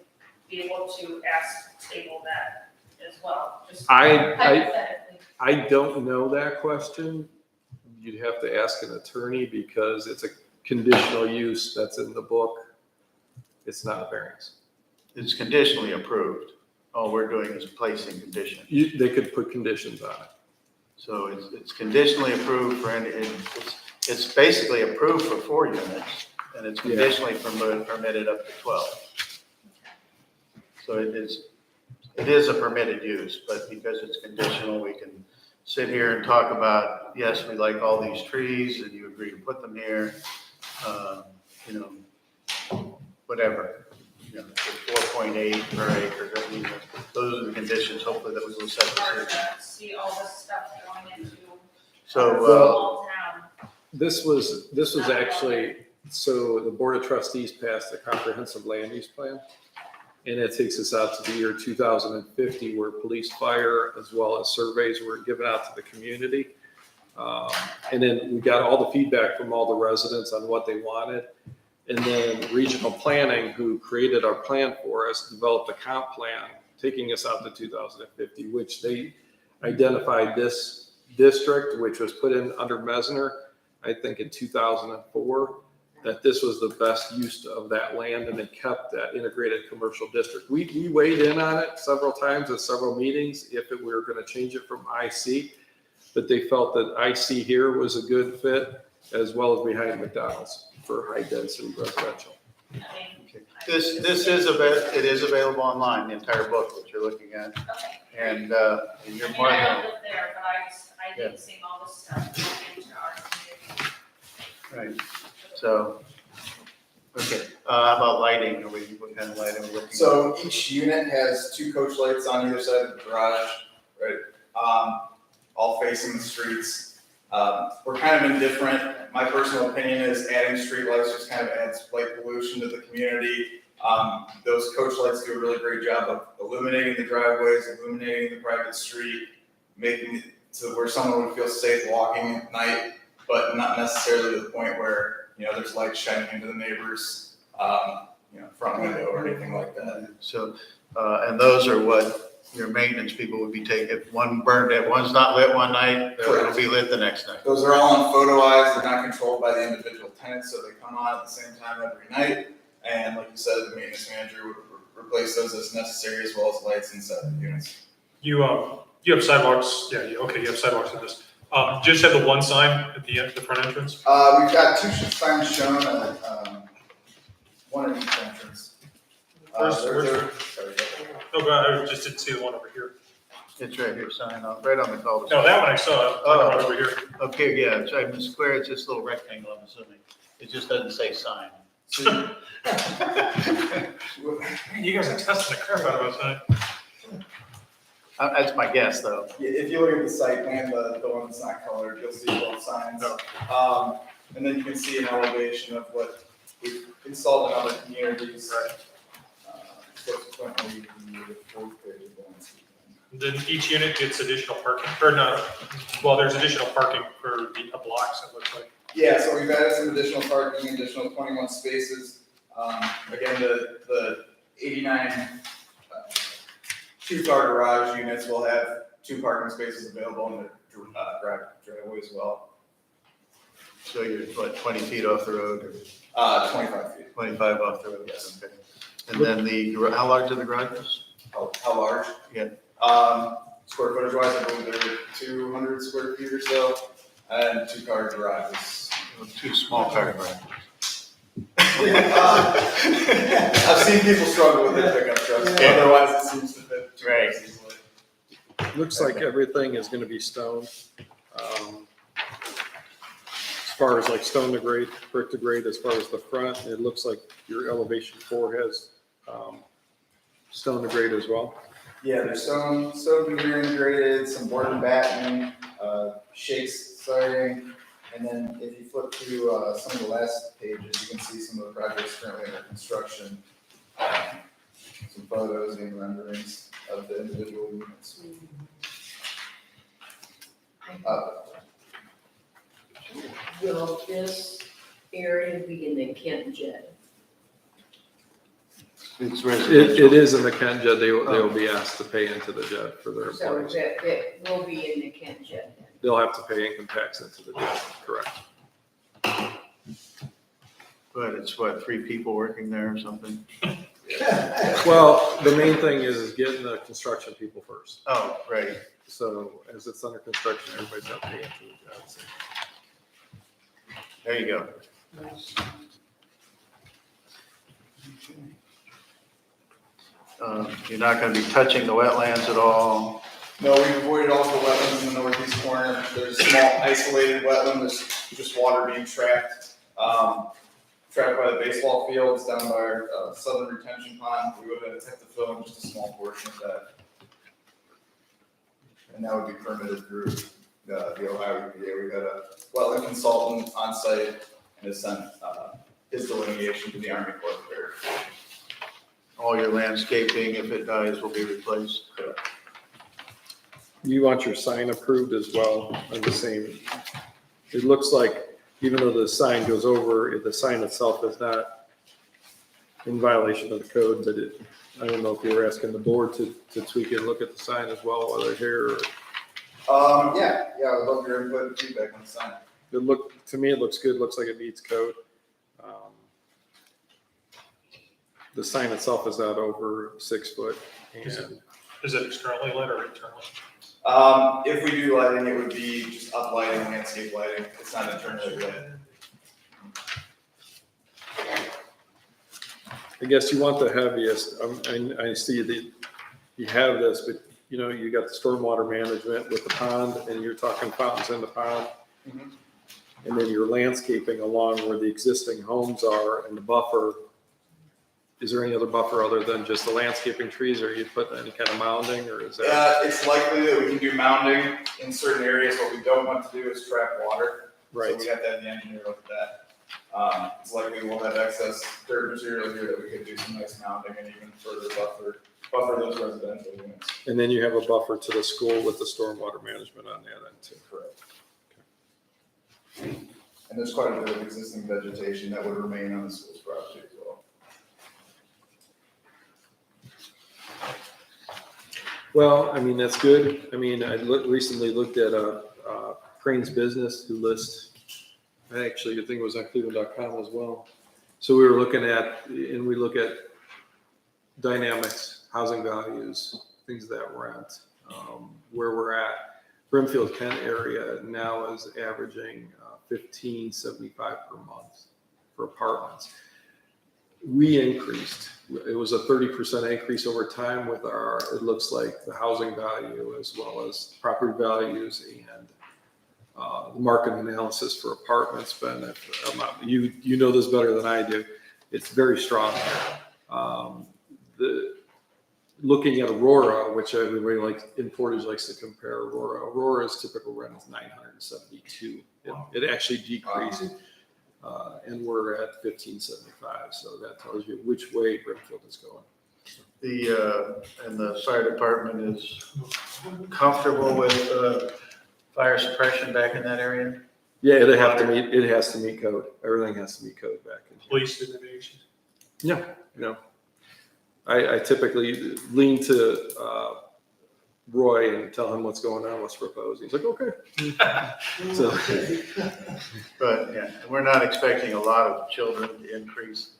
be able to table that as well, just hypothetically. I don't know that question. You'd have to ask an attorney because it's a conditional use that's in the book. It's not a variance. It's conditionally approved. All we're doing is placing conditions. They could put conditions on it. So it's conditionally approved for it's basically approved for 4 units, and it's conditionally permitted up to 12. So it is a permitted use, but because it's conditional, we can sit here and talk about, yes, we like all these trees, and you agree to put them here, whatever. 4.8 per acre, I mean, those are the conditions, hopefully that was a set Hard decision. to see all this stuff going into So, a small town. This was actually, so the Board of Trustees passed a comprehensive land use plan. And it takes us out to the year 2050 where police, fire, as well as surveys were given out to the community. And then we got all the feedback from all the residents on what they wanted. And then regional planning, who created our plan for us, developed a comp plan, taking us out to 2050, which they identified this district, which was put in under Mesner, I think in 2004, that this was the best use of that land, and they kept that integrated commercial district. We weighed in on it several times at several meetings if we were going to change it from IC, but they felt that IC here was a good fit, as well as behind McDonald's for high density residential. I mean, This is it is available online, the entire book that you're looking at, Okay. and I you're mean, more I than, don't live there, but I did see all this stuff into our community. right, so, okay, how about lighting, what kind of lighting are we looking at? So each unit has 2 coach lights on either side of the garage, right? All facing the streets. We're kind of indifferent. My personal opinion is adding street lights just kind of adds light pollution to the community. Those coach lights do a really great job of illuminating the driveways, illuminating the private street, making it to where someone would feel safe walking at night, but not necessarily to the point where, there's light shining into the neighbors, front window or anything like that. So, and those are what your maintenance people would be taking, if one's not lit one night, it'll be lit the next night. Those are all on photo eyes. They're not controlled by the individual tenants, so they come on at the same time every night. And like you said, the maintenance manager would replace those as necessary, as well as lights inside the units. You have sidewalks, you have sidewalks in this. Just have the one sign at the end, the front entrance? We've got 2 signs shown at, one at each entrance. Where's- Sorry. No, but I just didn't see the one over here. It's right here, sign on, right on the cul-de-sac. No, that one I saw, right over here. Okay, yeah, it's right in the square, it's this little rectangle, I'm assuming. It just doesn't say sign. So You guys are testing the crap out of us, huh? That's my guess, though. if you look at the site plan, the one that's not colored, you'll see both signs. And then you can see an elevation of what we've installed in other communities. Subsequently, the 4th page of the landscape plan. Then each unit gets additional parking, or not, well, there's additional parking for the blocks, it looks like. Yeah, so we've added some additional parking, additional 21 spaces. Again, the 89 2-car garage units will have 2 parking spaces available in the driveway as well. So you're, 20 feet off the road, or 25 feet. 25 off the road? Yes. Okay. And then how large are the garages? How large? Yeah. Square footage wise, I believe they're 200 square feet or so, and 2-car garages. 2 small car garages. I've seen people struggle with their pickup trucks, but otherwise it seems to fit. Right. Easily. Looks like everything is gonna be stone. As far as like stone to grade, brick to grade, as far as the front, it looks like your elevation 4 has, stone to grade as well. Yeah, there's stone veneer integrated, some board and batten, shakes siding, and then if you flip through some of the last pages, you can see some of the projects currently under construction. Some photos and renderings of the individual units. Will this area be in the Kent Jet? It's It residential. is in the Kent Jet, they will be asked to pay into the jet for their So employees. it will be in the Kent Jet then? They'll have to pay income tax into the jet, correct. But it's what, 3 people working there or something? Well, the main thing is getting the construction people first. Oh, right. So as it's under construction, everybody's got to pay into the jet. So There you go. You're not gonna be touching the wetlands at all. No, we've avoided all the wetlands in the northeast corner. There's a small isolated wetland, there's just water being trapped by the baseball fields down by our southern retention pond. We would have to fill in just a small portion of that. And that would be permitted through the Ohio EPA. We've got a wetland consultant on site and has sent his delineation to the Army Corps of Verification. All your landscaping, if it dies, will be replaced. you want your sign approved as well on the same. It looks like even though the sign goes over, the sign itself is not in violation of the code, but I don't know if you were asking the board to tweak it and look at the sign as well while they're here. Or, Yeah, I would love your input and feedback on the sign. to me, it looks good. Looks like it meets code. The sign itself is not over 6 foot. Is And Is it externally lit or internally? If we do lighting, it would be just up lighting, landscape lighting. It's not internally lit. I guess you want the heaviest. I see that you have this, but you know, you got the stormwater management with the pond, and you're talking fountains in the pond. Mhm. And then your landscaping along where the existing homes are and the buffer. Is there any other buffer other than just the landscaping trees, or you put any kind of mounding, or is that? It's likely that we can do mounding in certain areas. What we don't want to do is trap water. So Right. we have to have the engineer look at that. It's likely we'll have excess dirt material here that we could do some nice mounding and even further buffer those residential units. And then you have a buffer to the school with the stormwater management on that end too. Correct. And there's quite a bit of existing vegetation that would remain on the school's property as well. Well, I mean, that's good. I mean, recently looked at Crane's Business, who lists, actually, I think it was on cleveland.com as well. So we were looking at, and we look at dynamics, housing values, things of that rent, where we're at. Brimfield Kent area now is averaging $15.75 per month for apartments. We increased. It was a 30% increase over time with our, it looks like the housing value as well as property values and the market analysis for apartments. But you know this better than I do. It's very strong here. Looking at Aurora, which everybody in Portage likes to compare Aurora. Aurora's typical rent is $972. It actually decreased. And we're at $15.75, so that tells you which way Brimfield is going. And the fire department is comfortable with fire suppression back in that area? Yeah, it has to meet code. Everything has to meet code back in. Police did the issues. Yeah, you know, I typically lean to Roy and tell him what's going on, what's proposed. He's like, okay. So, But yeah, we're not expecting a lot of children to increase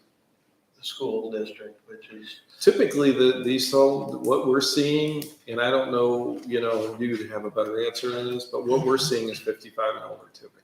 the school district, which is. typically what we're seeing, and I don't know, you know, you have a better answer on this, but what we're seeing is 55 and older typically.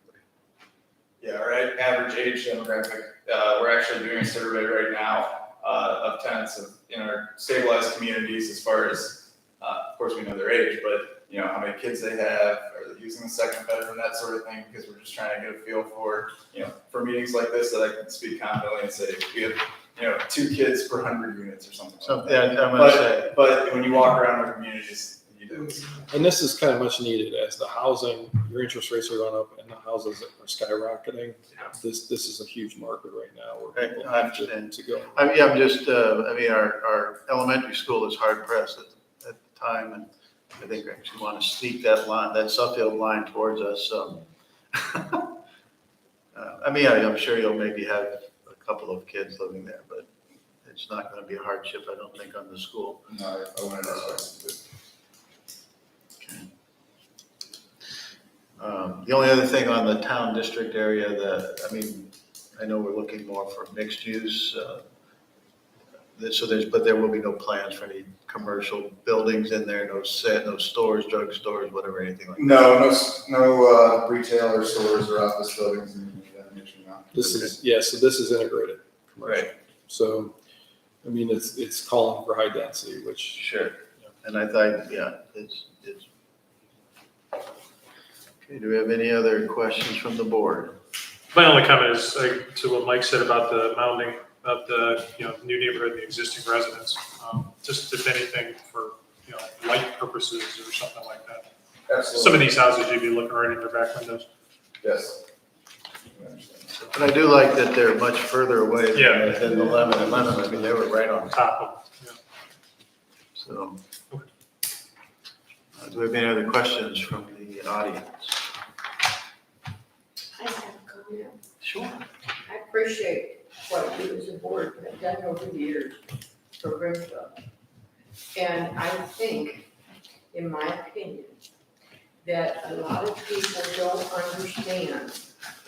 Yeah, our average age demographic, we're actually doing a survey right now of tenants in our stabilized communities as far as, of course, we know their age, but you know, how many kids they have, are they using the second bedroom, that sort of thing, because we're just trying to get a feel for, you know, for meetings like this that I can speak confidently and say, we have, you know, 2 kids per 100 units or something like that. Yeah, I'm gonna say. But when you walk around our communities, you do. And this is kind of much needed as the housing, your interest rates are going up and the houses are skyrocketing. This is a huge market right now where people have to go. I'm just, our elementary school is hard pressed at the time, and I think we actually want to sneak that Suffield line towards us, so. I'm sure you'll maybe have a couple of kids living there, but it's not gonna be a hardship, I don't think, on the school. No, I wanted to. The only other thing on the town district area I know we're looking more for mixed use, but there will be no plans for any commercial buildings in there, no stores, drugstores, whatever, anything like that. No retail or stores or office buildings in that nature now. So this is integrated commercial. Right. So, I mean, it's calling for high density, which. Sure. And I thought, it's. Okay, do we have any other questions from the board? My only comment is to what Mike said about the mounding of the, new neighborhood and the existing residents. Just if anything for, light purposes or something like that. Absolutely. Some of these houses, you'd be looking right in their back windows. Yes. But I do like that they're much further away Yeah. than the lemon and lemon. I mean, they were right on top. Top of, So. Do we have any other questions from the audience? I have a comment. Sure. I appreciate what you as a board have done over the years for Brimfield. And I think, in my opinion, that a lot of people don't understand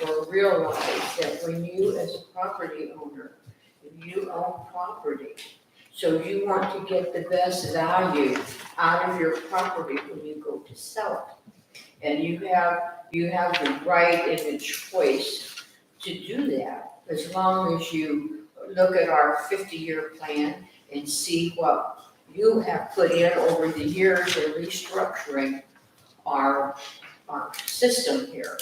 or realize that when you as a property owner, if you own property, so you want to get the best value out of your property when you go to sell it. And you have the right and the choice to do that, as long as you look at our 50-year plan and see what you have put in over the years in restructuring our system here.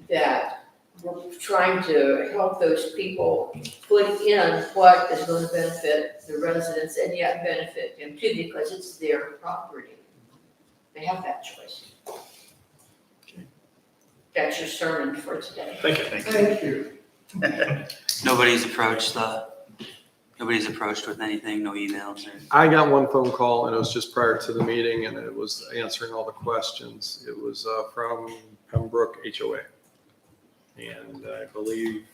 That we're trying to help those people put in what is going to benefit the residents and yet benefit them too, because it's their property. They have that choice. That's your sermon for today. Thank you. Thank you. Nobody's approached with anything, no emails or? I got one phone call and it was just prior to the meeting and it was answering all the questions. It was from Pembroke HOA. And I believe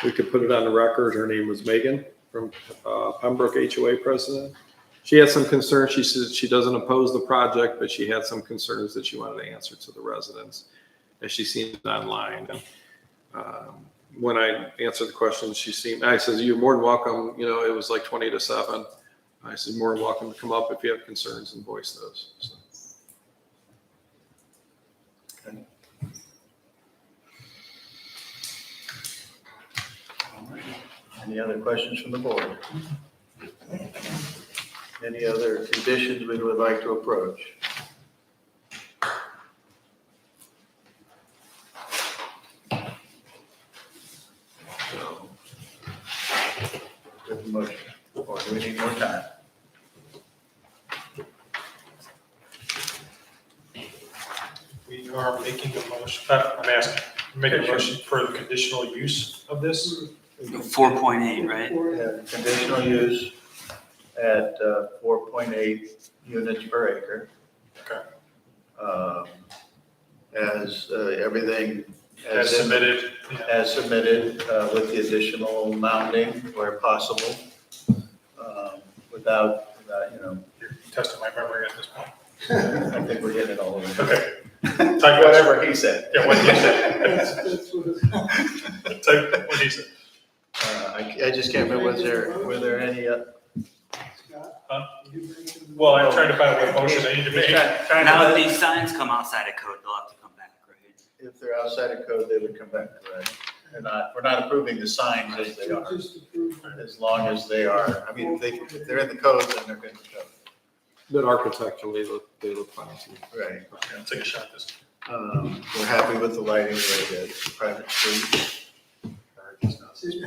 we could put it on the record. Her name was Megan from Pembroke HOA president. She had some concerns. She says she doesn't oppose the project, but she had some concerns that she wanted to answer to the residents as she seen it online. When I answered the questions, I said, you're more than welcome. You know, it was like 20 to 7. I said, more than welcome to come up if you have concerns and voice those. So. Any other questions from the board? Any other conditions we would like to approach? So, with the motion, or do we need more time? We are making a motion, I'm asking, making a motion for the conditional use of this? 4.8, right? Conditional use at 4.8 units per acre. Okay. As everything. As submitted. Yeah. As submitted with the additional mounding where possible. Without, you know. You're testing my memory at this point. I think we're getting it all over. Okay. Whatever he said. Yeah, what he said. That's what Type what he said. I just can't remember, were there any, Scott, Huh? you mentioned- Well, I'm trying to find out what motion I need to make. Now, if these signs come outside of code, they'll have to come back, right? if they're outside of code, they would come back, correct? We're not approving the signs as they are, Just approve. as long as they are, I mean, if they're in the code, then they're good to go. But architecturally, they look fine to me. Right. Yeah, take a shot this. We're happy with the lighting where it is, private street.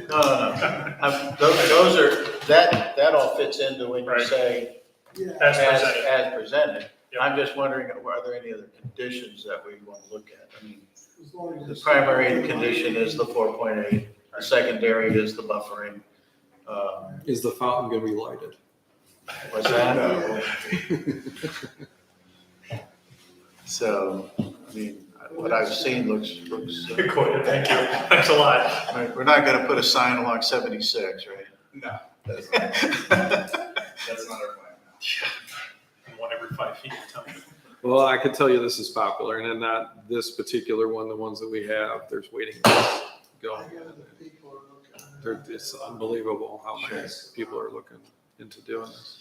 No. Those are, that all fits into when you Right. say Yeah, As presented. as presented. Yep. I'm just wondering, are there any other conditions that we want to look at? I mean, as long as the it's- primary condition is the 4.8, the secondary is the buffering. Is the fountain going to be lighted? What's that? So, I mean, what I've seen looks. Good quote, thank you. Thanks a lot. Right, we're not gonna put a sign along 76, right? No, that's not, that's not our plan now. One every 5 feet, tell me. Well, I can tell you this is popular, and then not this particular one, the ones that we have, there's waiting lists going. I got the people are looking. It's unbelievable how many people are looking into doing this.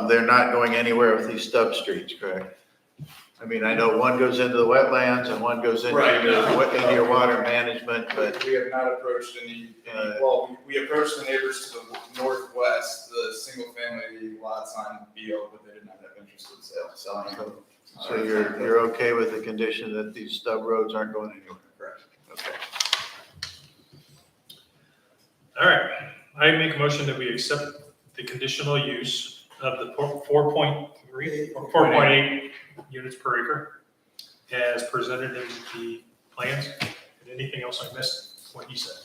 They're not going anywhere with these stub streets, correct? I mean, I know one goes into the wetlands and one goes into Right. into your water management, but We have not approached well, we approached the neighbors to the northwest, the single family lots on BO, but they did not have interest in selling. so you're okay with the condition that these stub roads aren't going anywhere? Correct. Okay. All right, I make a motion that we accept the conditional use of the 4.3, or 4.8 units per acre as presented in the plans. And anything else I missed, what he said.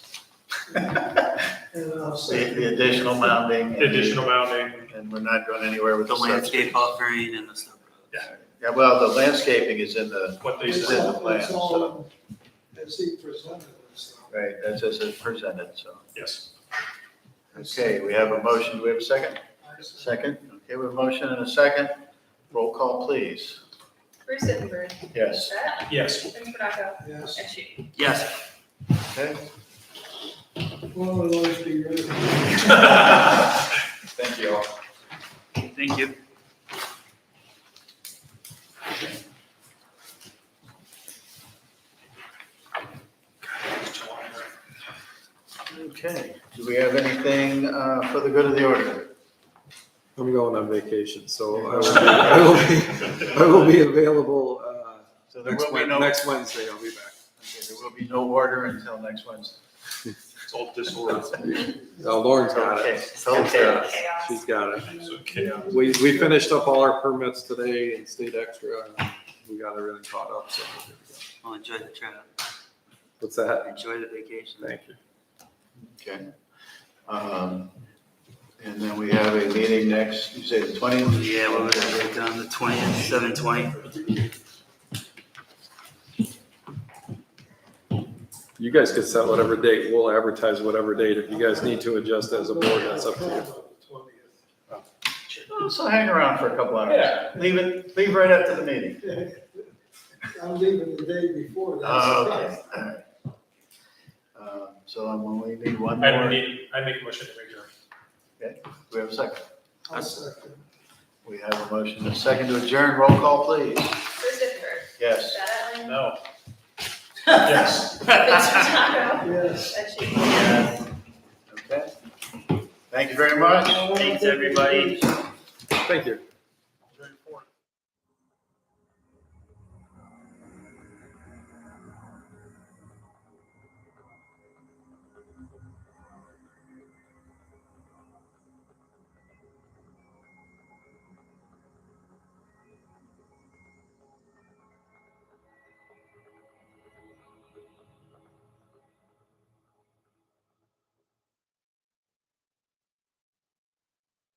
And I'll say. The additional mounding. Additional mounting, And we're not going anywhere with The the stub landscape streets. buffering and the stuff. Yeah, well, the landscaping is in the, what they It's said. in the plan, It's all as he presented it, so. right, that's as it's presented, so. Yes. Okay, we have a motion, do we have a second? Second, okay, we have a motion and a second. Roll call, please. Bruce Sittenberg. Yes. Scott. Yes. Jim Bradco. Yes. And she. Yes. Okay. One of those be ready. Thank you all. Thank you. Okay, do we have anything for the good of the order? I'm going on vacation, so I will be available, So there will be no, next Wednesday, I'll be back. okay, there will be no order until next Wednesday. It's all disorder. Lauren's got it. Chaos. She's got it. So chaos. We finished up all our permits today and stayed extra, and we got everything caught up, so. we're good to go. Well, enjoy the trip. What's that? Enjoy the vacation. Thank you. Okay. And then we have a meeting next, you say the 20th? Yeah, we're gonna break down the 20th, 7/20. You guys can set whatever date, we'll advertise whatever date. If you guys need to adjust as a board, that's up to you. So hang around for a couple hours. Yeah. Leave right after the meeting. I'm leaving the day before. that's Oh, the okay, best. all right. So I'm only need one I more. I make a motion to adjourn. Okay, do we have a second? I'll second. We have a motion and a second to adjourn. Roll call, please. Bruce Diffenberg. Yes. Chad Allen. No. Yes. Vince Furtado. Yes. Ed Sheehan. Okay. Thank you very much. Thanks, everybody. Thank you.